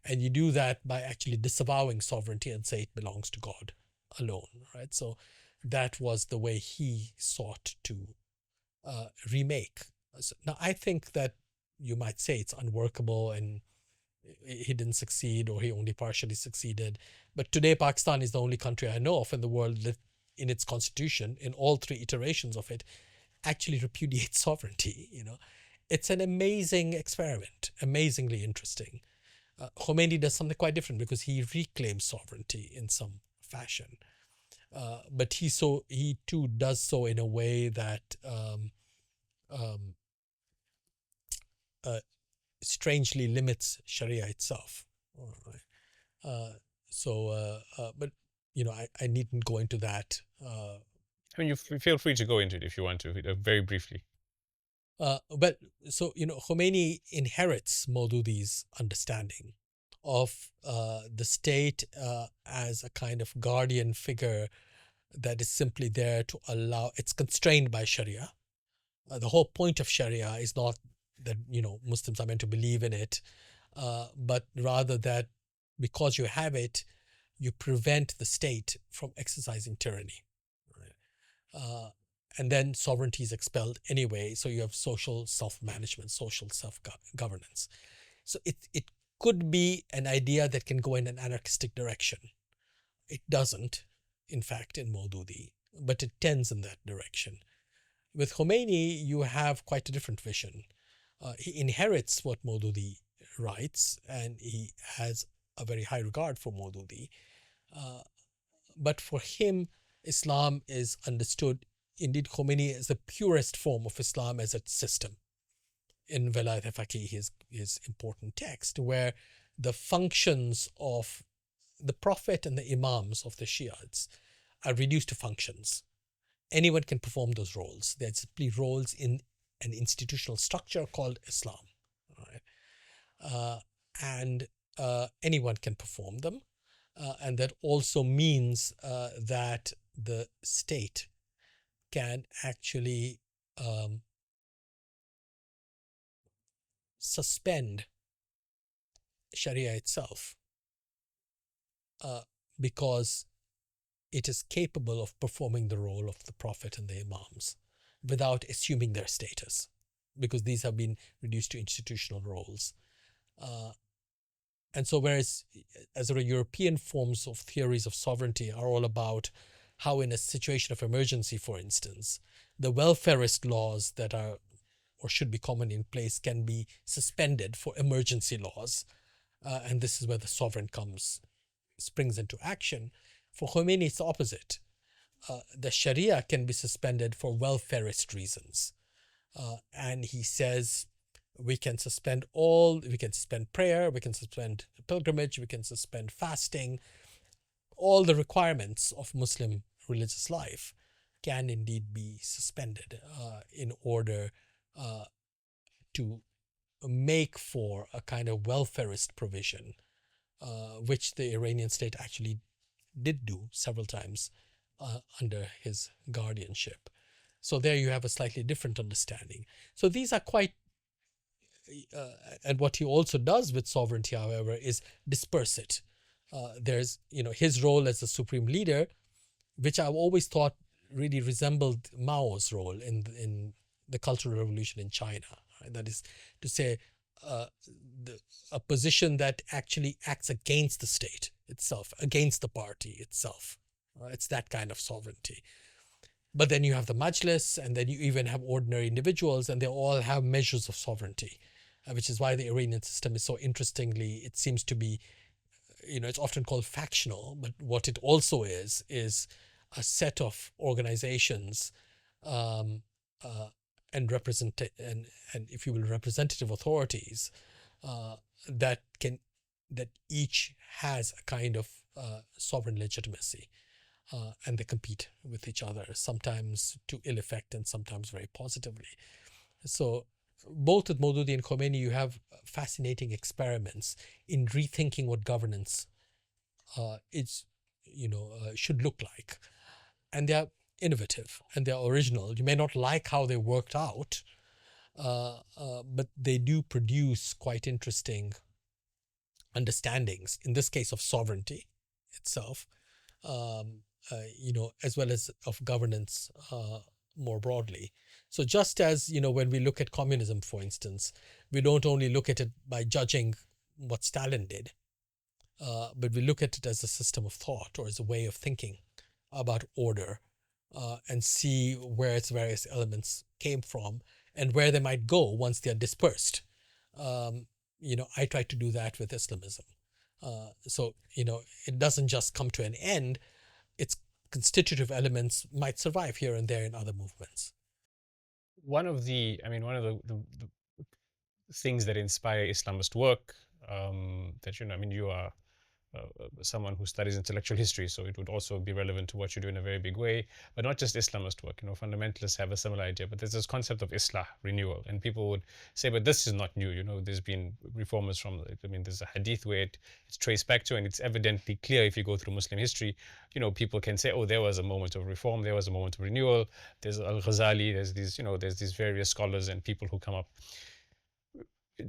And you do that by actually disavowing sovereignty and say it belongs to God alone, right? So that was the way he sought to remake. Now, I think that you might say it's unworkable and he didn't succeed, or he only partially succeeded. But today, Pakistan is the only country I know of in the world that, in its constitution, in all three iterations of it, actually repudiates sovereignty. It's an amazing experiment, amazingly interesting. Khomeini does something quite different because he reclaims sovereignty in some fashion. But he too does so in a way that strangely limits Sharia itself. But I needn't go into that. I mean, you feel free to go into it if you want to, very briefly. But Khomeini inherits Maududi's understanding of the state as a kind of guardian figure that is simply there to allow. It's constrained by Sharia. The whole point of Sharia is not that Muslims are meant to believe in it, but rather that because you have it, you prevent the state from exercising tyranny. Right? And then sovereignty is expelled anyway, so you have social self-management, social self-governance. So it could be an idea that can go in an anarchistic direction. It doesn't, in fact, in Maududi, but it tends in that direction. With Khomeini, you have quite a different vision. He inherits what Maududi writes, and he has a very high regard for Maududi. But for him, Islam is understood, indeed, Khomeini is the purest form of Islam as a system. In Velayat al-Faqih, his important text, where the functions of the Prophet and the Imams of the Shiites are reduced to functions. Anyone can perform those roles. They're simply roles in an institutional structure called Islam. Right? And anyone can perform them. And that also means that the state can actually suspend Sharia itself because it is capable of performing the role of the Prophet and the Imams without assuming their status, because these have been reduced to institutional roles. And so whereas as there are European forms of theories of sovereignty are all about how in a situation of emergency, for instance, the welfarist laws that are or should be common in place can be suspended for emergency laws. And this is where the sovereign springs into action. For Khomeini, it's the opposite. The Sharia can be suspended for welfarist reasons. And he says we can suspend prayer, we can suspend pilgrimage, we can suspend fasting. All the requirements of Muslim religious life can indeed be suspended in order to make for a kind of welfarist provision, which the Iranian state actually did do several times under his guardianship. So there you have a slightly different understanding. So these are quite, and what he also does with sovereignty, however, is disperse it. There's, his role as the supreme leader, which I've always thought really resembled Mao's role in the Cultural Revolution in China. Right? That is to say, uh, a position that actually acts against the state itself, against the party itself. It's that kind of sovereignty. But then you have the majlis, and then you even have ordinary individuals, and they all have measures of sovereignty, which is why the Iranian system is so interestingly, it seems to be, it's often called factional, but what it also is a set of organizations um, and if you will, representative authorities uh, that each has a kind of sovereign legitimacy. And they compete with each other, sometimes to ill effect and sometimes very positively. So both with Maududi and Khomeini, you have fascinating experiments in rethinking what governance should look like. And they're innovative and they're original. You may not like how they worked out, but they do produce quite interesting understandings, in this case of sovereignty itself, as well as of governance more broadly. So just as, when we look at communism, for instance, we don't only look at it by judging what Stalin did, but we look at it as a system of thought or as a way of thinking about order and see where its various elements came from and where they might go once they are dispersed. I try to do that with Islamism. So it doesn't just come to an end. Its constitutive elements might survive here and there in other movements. One of the things that inspire Islamist work that, you are someone who studies intellectual history, so it would also be relevant to what you do in a very big way. But not just Islamist work, fundamentalists have a similar idea. But there's this concept of Islah, renewal, and people would say, but this is not new. There's been reformers from. There's a hadith where it's traced back to, and it's evidently clear if you go through Muslim history. People can say, oh, there was a moment of reform, there was a moment of renewal. There's Al-Ghazali, there's these various scholars and people who come up.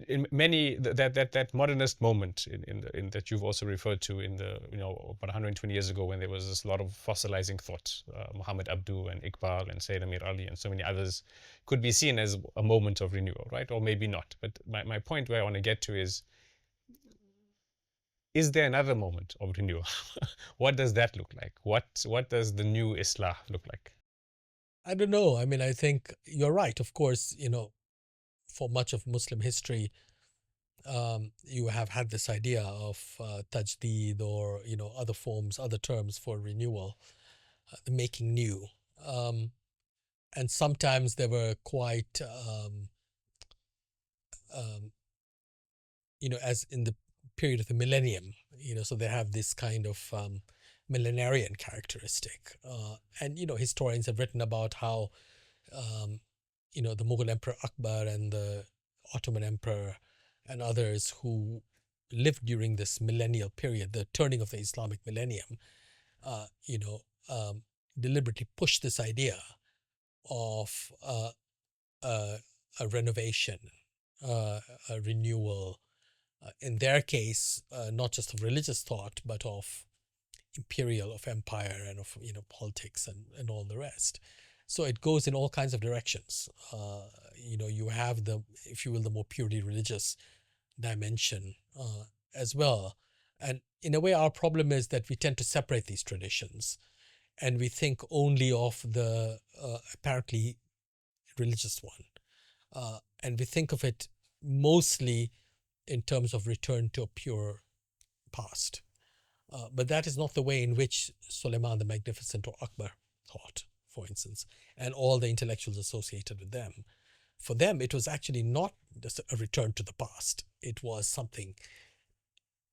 In many that modernist moment in that you've also referred to in the about 120 years ago, when there was this lot of fossilizing thought, Muhammad Abdu and Iqbal and Sayyid Amir Ali and so many others, could be seen as a moment of renewal, right? Or maybe not. But my point where I want to get to is there another moment of renewal? What does that look like? What does the new Islah look like? I don't know. I think you're right. Of course, for much of Muslim history, you have had this idea of tajdeed or other forms, other terms for renewal, making new, and sometimes they were quite, as in the period of the millennium, so they have this kind of millenarian characteristic, and historians have written about how the Mughal Emperor Akbar and the Ottoman Emperor and others who lived during this millennial period, the turning of the Islamic millennium, deliberately pushed this idea of a renovation, a renewal, in their case, not just of religious thought, but of imperial, of empire, and of politics and all the rest. So it goes in all kinds of directions. You have the, if you will, the more purely religious dimension as well. And in a way, our problem is that we tend to separate these traditions, and we think only of the apparently religious one, and we think of it mostly in terms of return to a pure past. But that is not the way in which Suleiman the Magnificent or Akbar thought, for instance, and all the intellectuals associated with them. For them, it was actually not just a return to the past. It was something,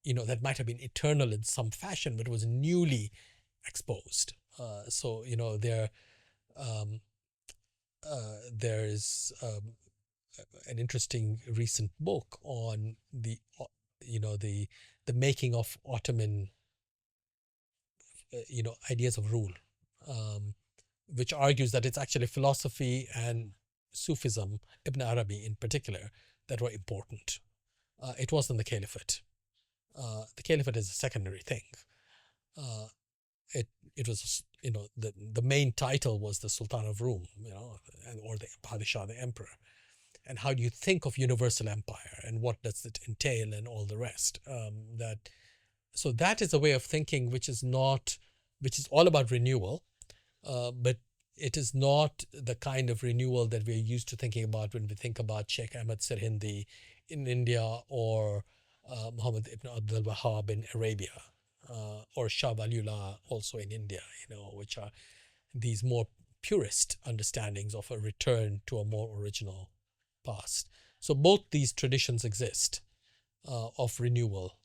that might have been eternal in some fashion, but was newly exposed. So, there's an interesting recent book on the making of Ottoman, ideas of rule, which argues that it's actually philosophy and Sufism, Ibn Arabi in particular, that were important. It wasn't the caliphate. The caliphate is a secondary thing. It was, the main title was the Sultan of Rum, or the Padishah, the emperor. and how do you think of universal empire, and what does it entail, and all the rest. So that is a way of thinking which is all about renewal, but it is not the kind of renewal that we're used to thinking about when we think about Sheikh Ahmad Sirhindi in India, or Muhammad ibn Abdul Wahhab in Arabia, or Shah Waliullah also in India, which are these more purist understandings of a return to a more original past. So both these traditions exist of renewal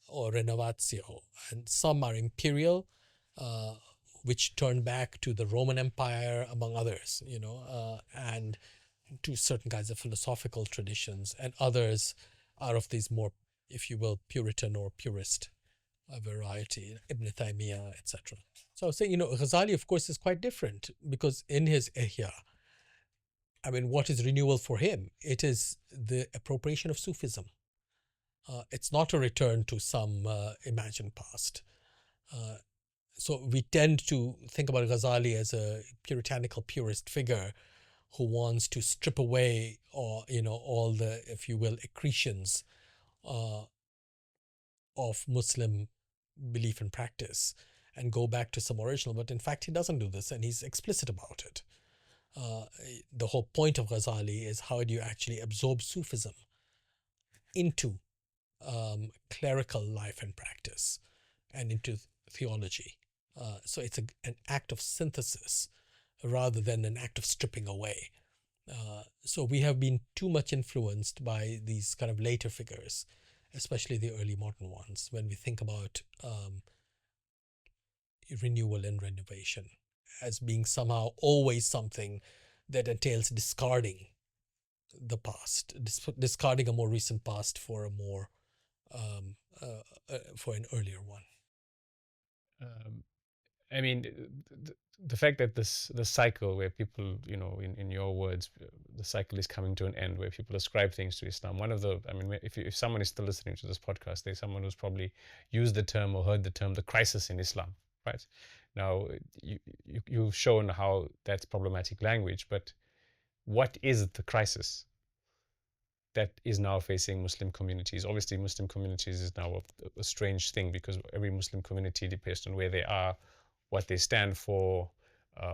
or renovatio, and some are imperial, which turn back to the Roman Empire, among others, and to certain kinds of philosophical traditions, and others are of these more, if you will, Puritan or purist variety, Ibn Taymiyyah, etc. So I would say, Ghazali, of course, is quite different, because in his Ihya, I mean, what is renewal for him? It is the appropriation of Sufism. It's not a return to some imagined past. So we tend to think about Ghazali as a puritanical purist figure who wants to strip away, all the, if you will, accretions of Muslim belief and practice, and go back to some original. But in fact, he doesn't do this, and he's explicit about it. The whole point of Ghazali is, how do you actually absorb Sufism into clerical life and practice, and into theology. So it's an act of synthesis rather than an act of stripping away. So we have been too much influenced by these kind of later figures, especially the early modern ones, when we think about renewal and renovation as being somehow always something that entails discarding the past, discarding a more recent past for a more for an earlier one. I mean, the fact that the cycle where people, in your words, the cycle is coming to an end, where people ascribe things to Islam. If someone is still listening to this podcast, there's someone who's probably used the term or heard the term the crisis in Islam, right? Now, you've shown how that's problematic language, but what is the crisis that is now facing Muslim communities? Obviously, Muslim communities is now a strange thing, because every Muslim community, depends on where they are, what they stand for,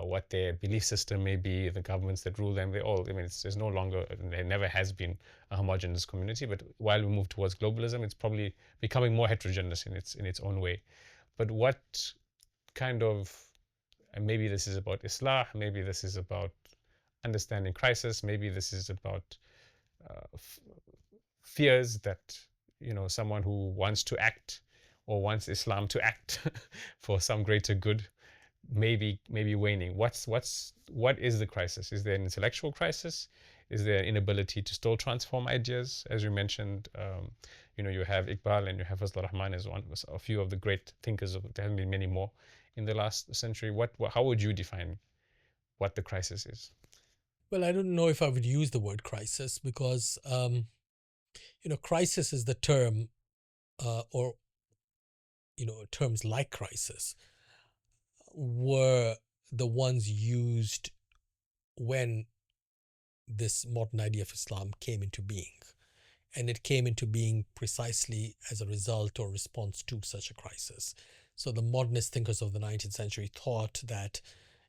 what their belief system may be, the governments that rule them, there's no longer, there never has been a homogeneous community, but while we move towards globalism, it's probably becoming more heterogeneous in its own way. But what kind of, and maybe this is about Islah, maybe this is about understanding crisis, maybe this is about fears that, someone who wants to act, or wants Islam to act for some greater good, maybe waning. What is the crisis? Is there an intellectual crisis? Is there an inability to still transform ideas? As you mentioned, you have Iqbal and you have Fazlur Rahman as a few of the great thinkers. There have been many more in the last century. How would you define what the crisis is? Well, I don't know if I would use the word crisis, because crisis is the term, or terms like crisis were the ones used when this modern idea of Islam came into being. And it came into being precisely as a result or response to such a crisis. So the modernist thinkers of the 19th century thought that,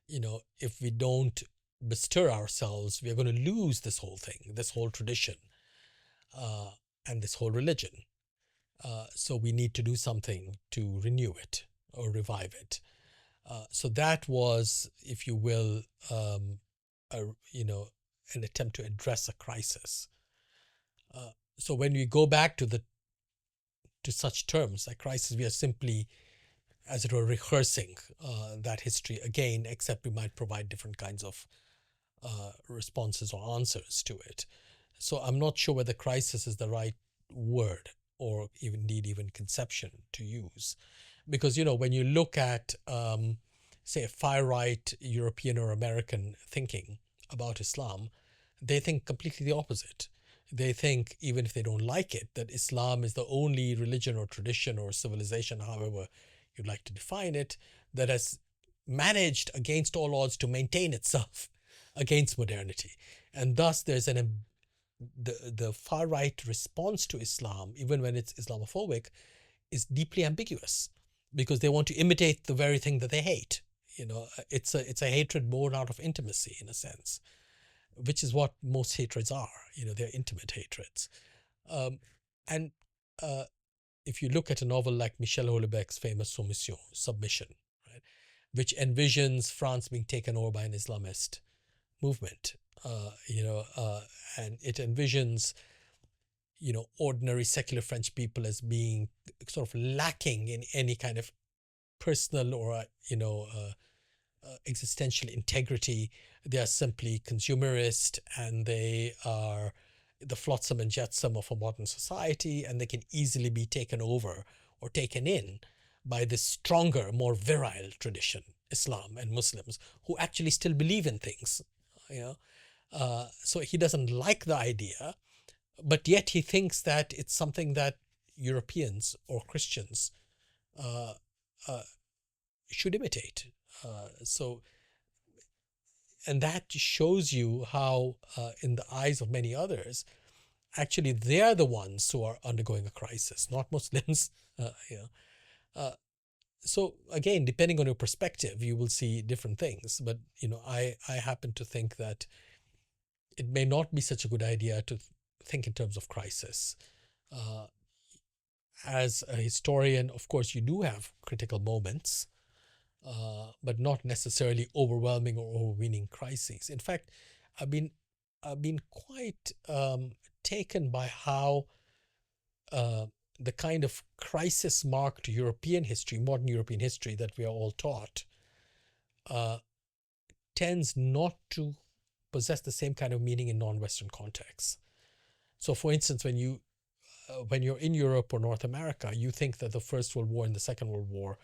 if we don't bestir ourselves, we are going to lose this whole thing, this whole tradition, and this whole religion. So we need to do something to renew it or revive it. So that was, if you will, an attempt to address a crisis. So when we go back to such terms like crisis, we are simply, as it were, rehearsing that history again, except we might provide different kinds of responses or answers to it. So I'm not sure whether crisis is the right word, or even conception to use. Because, when you look at, say, far-right European or American thinking about Islam, they think completely the opposite. They think, even if they don't like it, that Islam is the only religion or tradition or civilization, however you'd like to define it, that has managed against all odds to maintain itself against modernity. And thus there's the far right response to Islam, even when it's Islamophobic, is deeply ambiguous because they want to imitate the very thing that they hate. It's a hatred born out of intimacy in a sense, which is what most hatreds are. They're intimate hatreds. And if you look at a novel like Michel Houellebecq's famous Submission, right, which envisions France being taken over by an Islamist movement, and it envisions, ordinary secular French people as being sort of lacking in any kind of personal or, existential integrity. They are simply consumerist, and they are the flotsam and jetsam of a modern society, and they can easily be taken over or taken in by this stronger, more virile tradition, Islam and Muslims, who actually still believe in things. So he doesn't like the idea, but yet he thinks that it's something that Europeans or Christians should imitate. And that shows you how, in the eyes of many others, actually they're the ones who are undergoing a crisis, not Muslims. So again, depending on your perspective, you will see different things. But I happen to think that it may not be such a good idea to think in terms of crisis. As a historian, of course, you do have critical moments, but not necessarily overwhelming or overweening crises. In fact, I've been quite taken by how the kind of crisis-marked European history, modern European history that we are all taught, tends not to possess the same kind of meaning in non-Western contexts. So, for instance, when you're in Europe or North America, you think that the First World War and the Second World War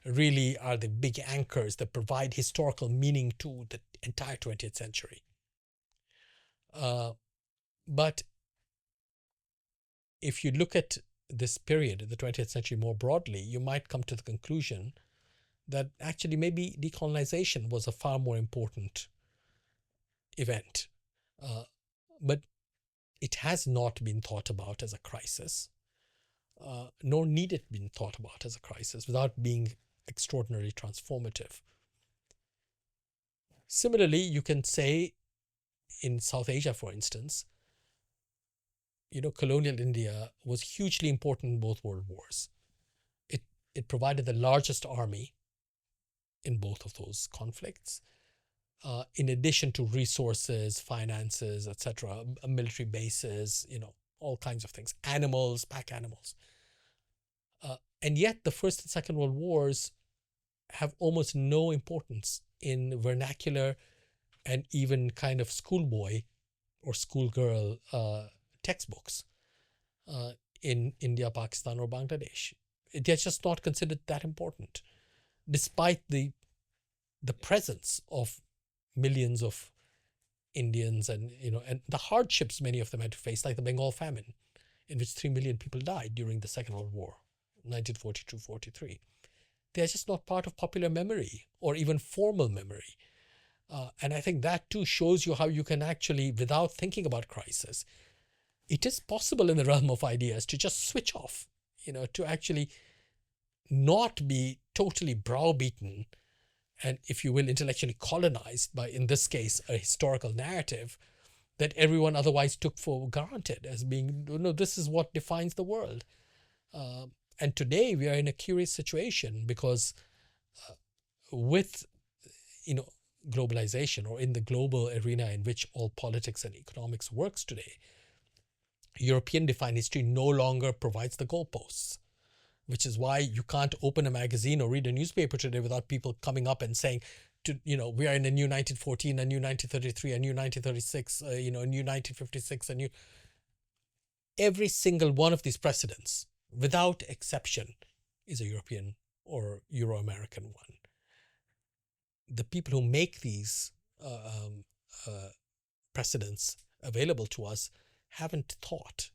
really are the big anchors that provide historical meaning to the entire 20th century. But if you look at this period, the 20th century, more broadly, you might come to the conclusion that actually maybe decolonization was a far more important event. But it has not been thought about as a crisis, nor need it be thought about as a crisis without being extraordinarily transformative. Similarly, you can say in South Asia, for instance, colonial India was hugely important in both world wars. It provided the largest army in both of those conflicts, in addition to resources, finances, etc., military bases, all kinds of things, animals, pack animals. And yet the First and Second World Wars have almost no importance in vernacular and even kind of schoolboy or schoolgirl textbooks in India, Pakistan, or Bangladesh. They're just not considered that important, despite the presence of millions of Indians and the hardships many of them had to face, like the Bengal famine, in which 3 million people died during the Second World War, 1942-43. They're just not part of popular memory or even formal memory. And I think that too shows you how you can actually, without thinking about crisis, it is possible in the realm of ideas to just switch off, to actually not be totally browbeaten and, if you will, intellectually colonized by, in this case, a historical narrative that everyone otherwise took for granted as being, no, this is what defines the world. And today we are in a curious situation because with, globalization, or in the global arena in which all politics and economics works today, European defined history no longer provides the goalposts, which is why you can't open a magazine or read a newspaper today without people coming up and saying, we are in a new 1914, a new 1933, a new 1936, a new 1956, a new... Every single one of these precedents, without exception, is a European or Euro-American one. The people who make these precedents available to us haven't thought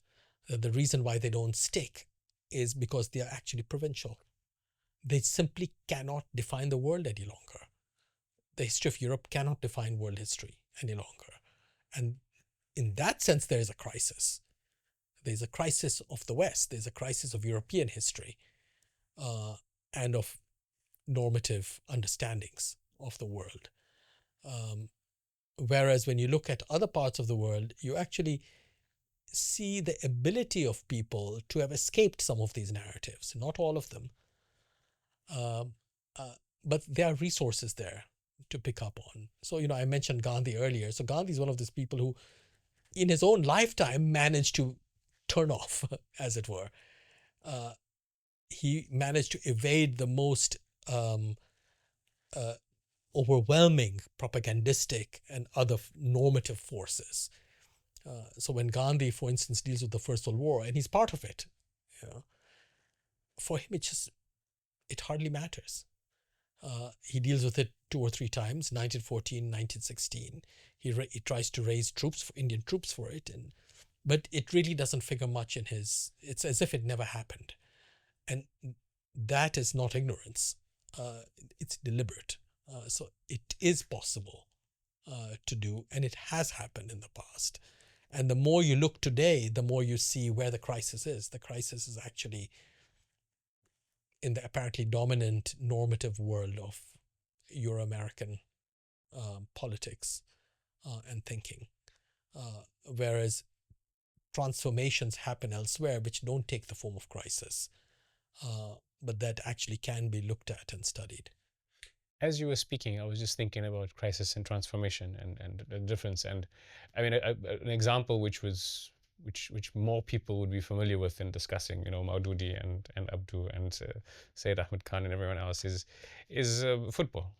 that the reason why they don't stick is because they are actually provincial. They simply cannot define the world any longer. The history of Europe cannot define world history any longer. And in that sense, there is a crisis. There's a crisis of the West. There's a crisis of European history and of normative understandings of the world. Whereas when you look at other parts of the world, you actually see the ability of people to have escaped some of these narratives, not all of them. But there are resources there to pick up on. So, I mentioned Gandhi earlier. So Gandhi is one of those people who, in his own lifetime, managed to turn off, as it were. He managed to evade the most overwhelming propagandistic and other normative forces. So when Gandhi, for instance, deals with the First World War, and he's part of it, for him it hardly matters. He deals with it 2 or 3 times, 1914, 1916. He tries to raise Indian troops for it, but it really doesn't figure much in his. It's as if it never happened, and that is not ignorance. It's deliberate. So it is possible to do, and it has happened in the past. And the more you look today, the more you see where the crisis is. The crisis is actually in the apparently dominant normative world of Euro-American politics and thinking, whereas transformations happen elsewhere which don't take the form of crisis, but that actually can be looked at and studied. As you were speaking, I was just thinking about crisis and transformation and the difference. And I mean, an example which more people would be familiar with in discussing, Maududi and Abdu and Sayyid Ahmad Khan and everyone else is football.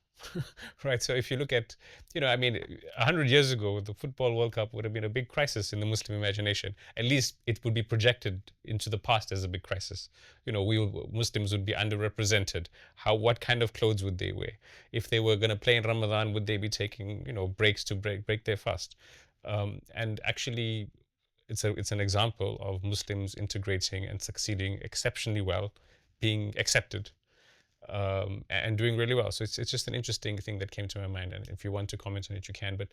Right. So if you look at, 100 years ago, the Football World Cup would have been a big crisis in the Muslim imagination. At least it would be projected into the past as a big crisis. Muslims would be underrepresented. What kind of clothes would they wear? If they were going to play in Ramadan, would they be taking, breaks to break their fast? And actually, it's an example of Muslims integrating and succeeding exceptionally well, being accepted, and doing really well. So it's just an interesting thing that came to my mind. And if you want to comment on it, you can. But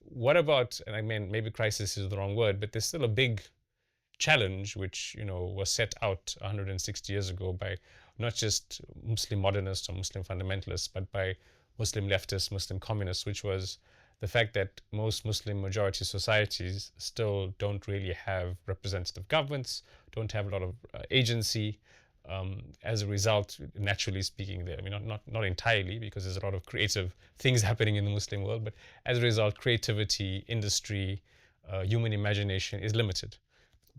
what about, and I mean, maybe crisis is the wrong word, but there's still a big challenge which, was set out 160 years ago by not just Muslim modernists or Muslim fundamentalists, but by Muslim leftists, Muslim communists, which was the fact that most Muslim majority societies still don't really have representative governments, don't have a lot of agency. As a result, naturally speaking, I mean, not entirely, because there's a lot of creative things happening in the Muslim world, but as a result, creativity, industry, human imagination is limited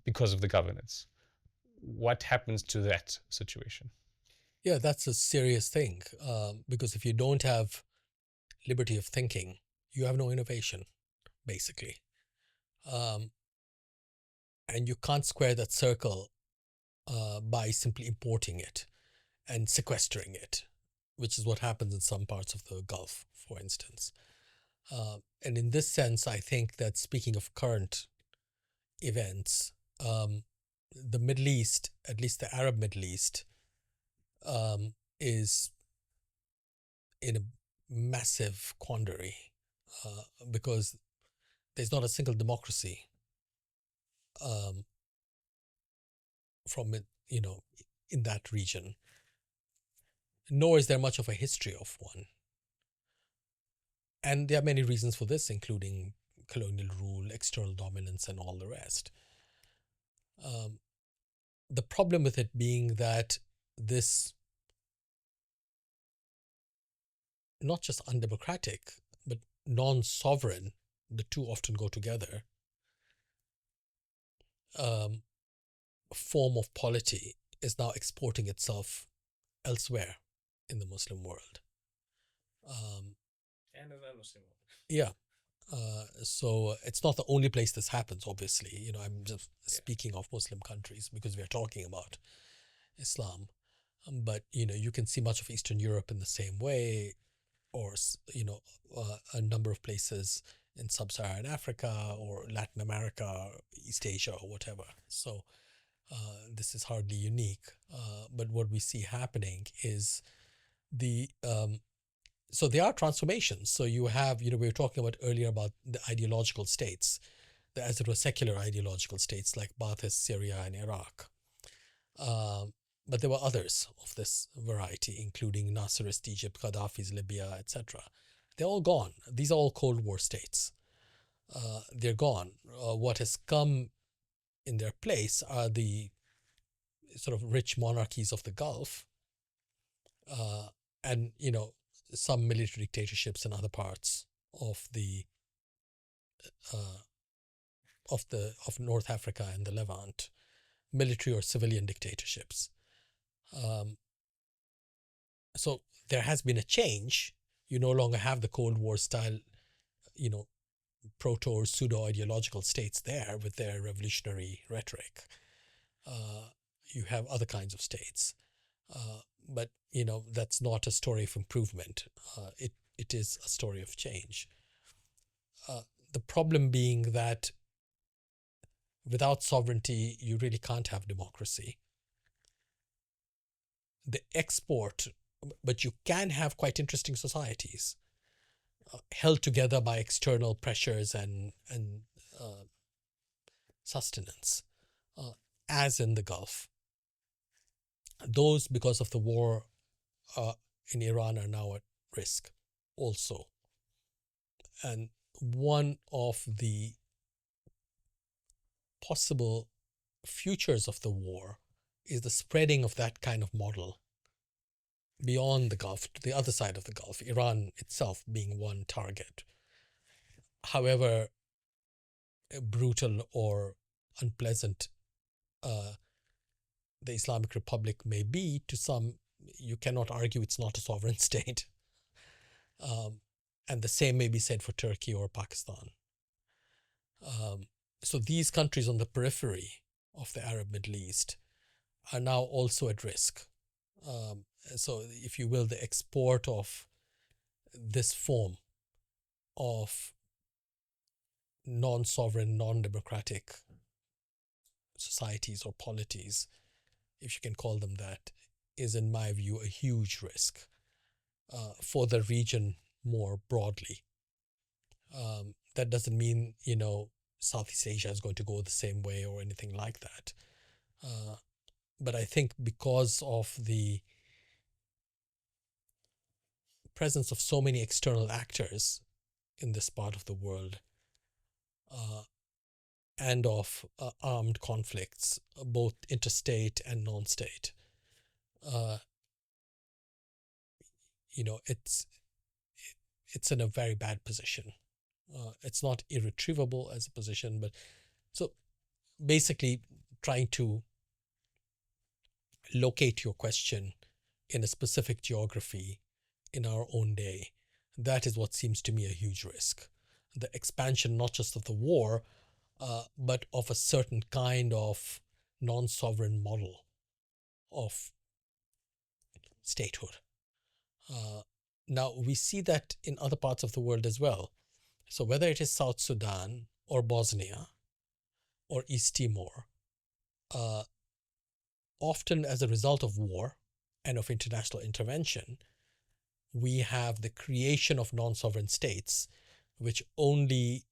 because of the governance. What happens to that situation? Yeah, that's a serious thing, because if you don't have liberty of thinking, you have no innovation, basically. And you can't square that circle by simply importing it and sequestering it, which is what happens in some parts of the Gulf, for instance. And in this sense, I think that, speaking of current events, the Middle East, at least the Arab Middle East, is in a massive quandary because there's not a single democracy from it, in that region, nor is there much of a history of one. And there are many reasons for this, including colonial rule, external dominance, and all the rest. The problem with it being that this, not just undemocratic, but non-sovereign, the two often go together, form of polity is now exporting itself elsewhere in the Muslim world. And in the Muslim world. Yeah. So it's not the only place this happens, obviously. I'm just speaking of Muslim countries because we are talking about Islam. But, you can see much of Eastern Europe in the same way, or, a number of places in Sub-Saharan Africa or Latin America, or East Asia, or whatever. So this is hardly unique. But what we see happening is the So there are transformations. So you have, we were talking about earlier about the ideological states, as it were secular ideological states like Ba'athist Syria and Iraq. But there were others of this variety, including Nasserist Egypt, Gaddafi's Libya, etc. They're all gone. These are all Cold War states. They're gone. What has come in their place are the sort of rich monarchies of the Gulf, and some military dictatorships in other parts of the of North Africa and the Levant, military or civilian dictatorships. So there has been a change. You no longer have the Cold War style, proto or pseudo ideological states there with their revolutionary rhetoric. You have other kinds of states, but that's not a story of improvement. It is a story of change. The problem being that without sovereignty, you really can't have democracy. The export, but you can have quite interesting societies held together by external pressures and sustenance, as in the Gulf. Those, because of the war in Iran, are now at risk also. And one of the possible futures of the war is the spreading of that kind of model beyond the Gulf, to the other side of the Gulf, Iran itself being one target. However brutal or unpleasant the Islamic Republic may be to some, you cannot argue it's not a sovereign state. And the same may be said for Turkey or Pakistan. So these countries on the periphery of the Arab Middle East are now also at risk. So, if you will, the export of this form of non-sovereign, non-democratic societies or polities, if you can call them that, is, in my view, a huge risk for the region more broadly. That doesn't mean, Southeast Asia is going to go the same way or anything like that. But I think because of the presence of so many external actors in this part of the world, and of armed conflicts, both interstate and non-state, it's in a very bad position. It's not irretrievable as a position, but so basically trying to locate your question in a specific geography in our own day, that is what seems to me a huge risk. The expansion not just of the war, but of a certain kind of non-sovereign model of statehood. Now, we see that in other parts of the world as well. So whether it is South Sudan or Bosnia or East Timor, often as a result of war and of international intervention, we have the creation of non-sovereign states which only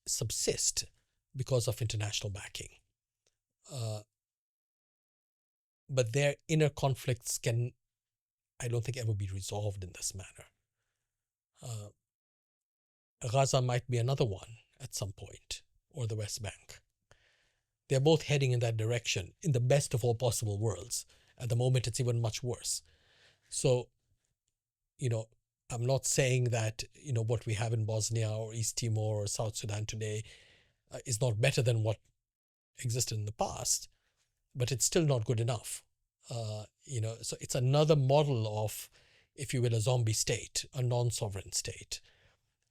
subsist because of international backing. But their inner conflicts can, I don't think, ever be resolved in this manner. Gaza might be another one at some point, or the West Bank. They're both heading in that direction in the best of all possible worlds. At the moment, it's even much worse. So, I'm not saying that, what we have in Bosnia or East Timor or South Sudan today is not better than what existed in the past, but it's still not good enough. So it's another model of, if you will, a zombie state, a non-sovereign state.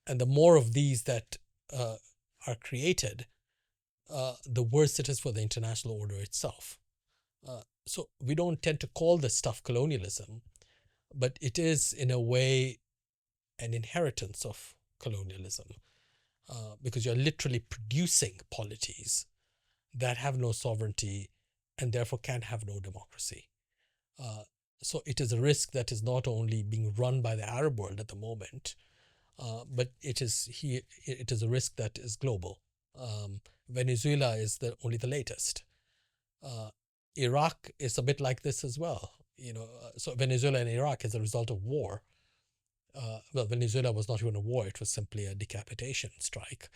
And the more of these that are created, the worse it is for the international order itself. So we don't tend to call this stuff colonialism, but it is, in a way, an inheritance of colonialism, because you're literally producing polities that have no sovereignty and therefore can have no democracy. So it is a risk that is not only being run by the Arab world at the moment, but it is a risk that is global. Venezuela is only the latest. Iraq is a bit like this as well. So Venezuela and Iraq, as a result of war, well, Venezuela was not even a war; it was simply a decapitation strike.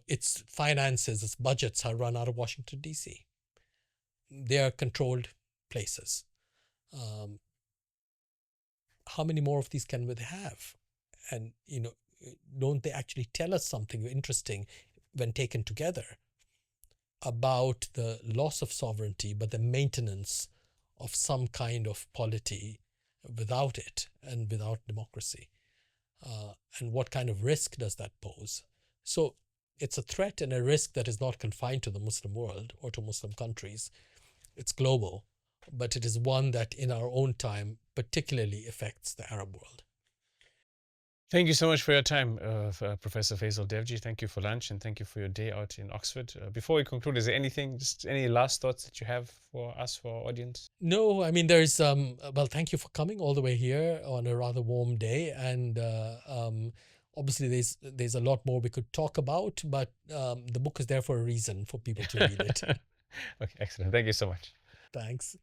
Its finances, its budgets are run out of Washington, D.C. They are controlled places. How many more of these can we have? And, don't they actually tell us something interesting when taken together about the loss of sovereignty, but the maintenance of some kind of polity without it and without democracy? And what kind of risk does that pose? So it's a threat and a risk that is not confined to the Muslim world or to Muslim countries. It's global, but it is one that in our own time particularly affects the Arab world. Thank you so much for your time, Professor Faisal Devji. Thank you for lunch and thank you for your day out in Oxford. Before we conclude, is there just any last thoughts that you have for us, for our audience? No, I mean, there's, well, thank you for coming all the way here on a rather warm day. And obviously there's a lot more we could talk about, but the book is there for a reason, for people to read it. Okay, excellent. Thank you so much. Thanks.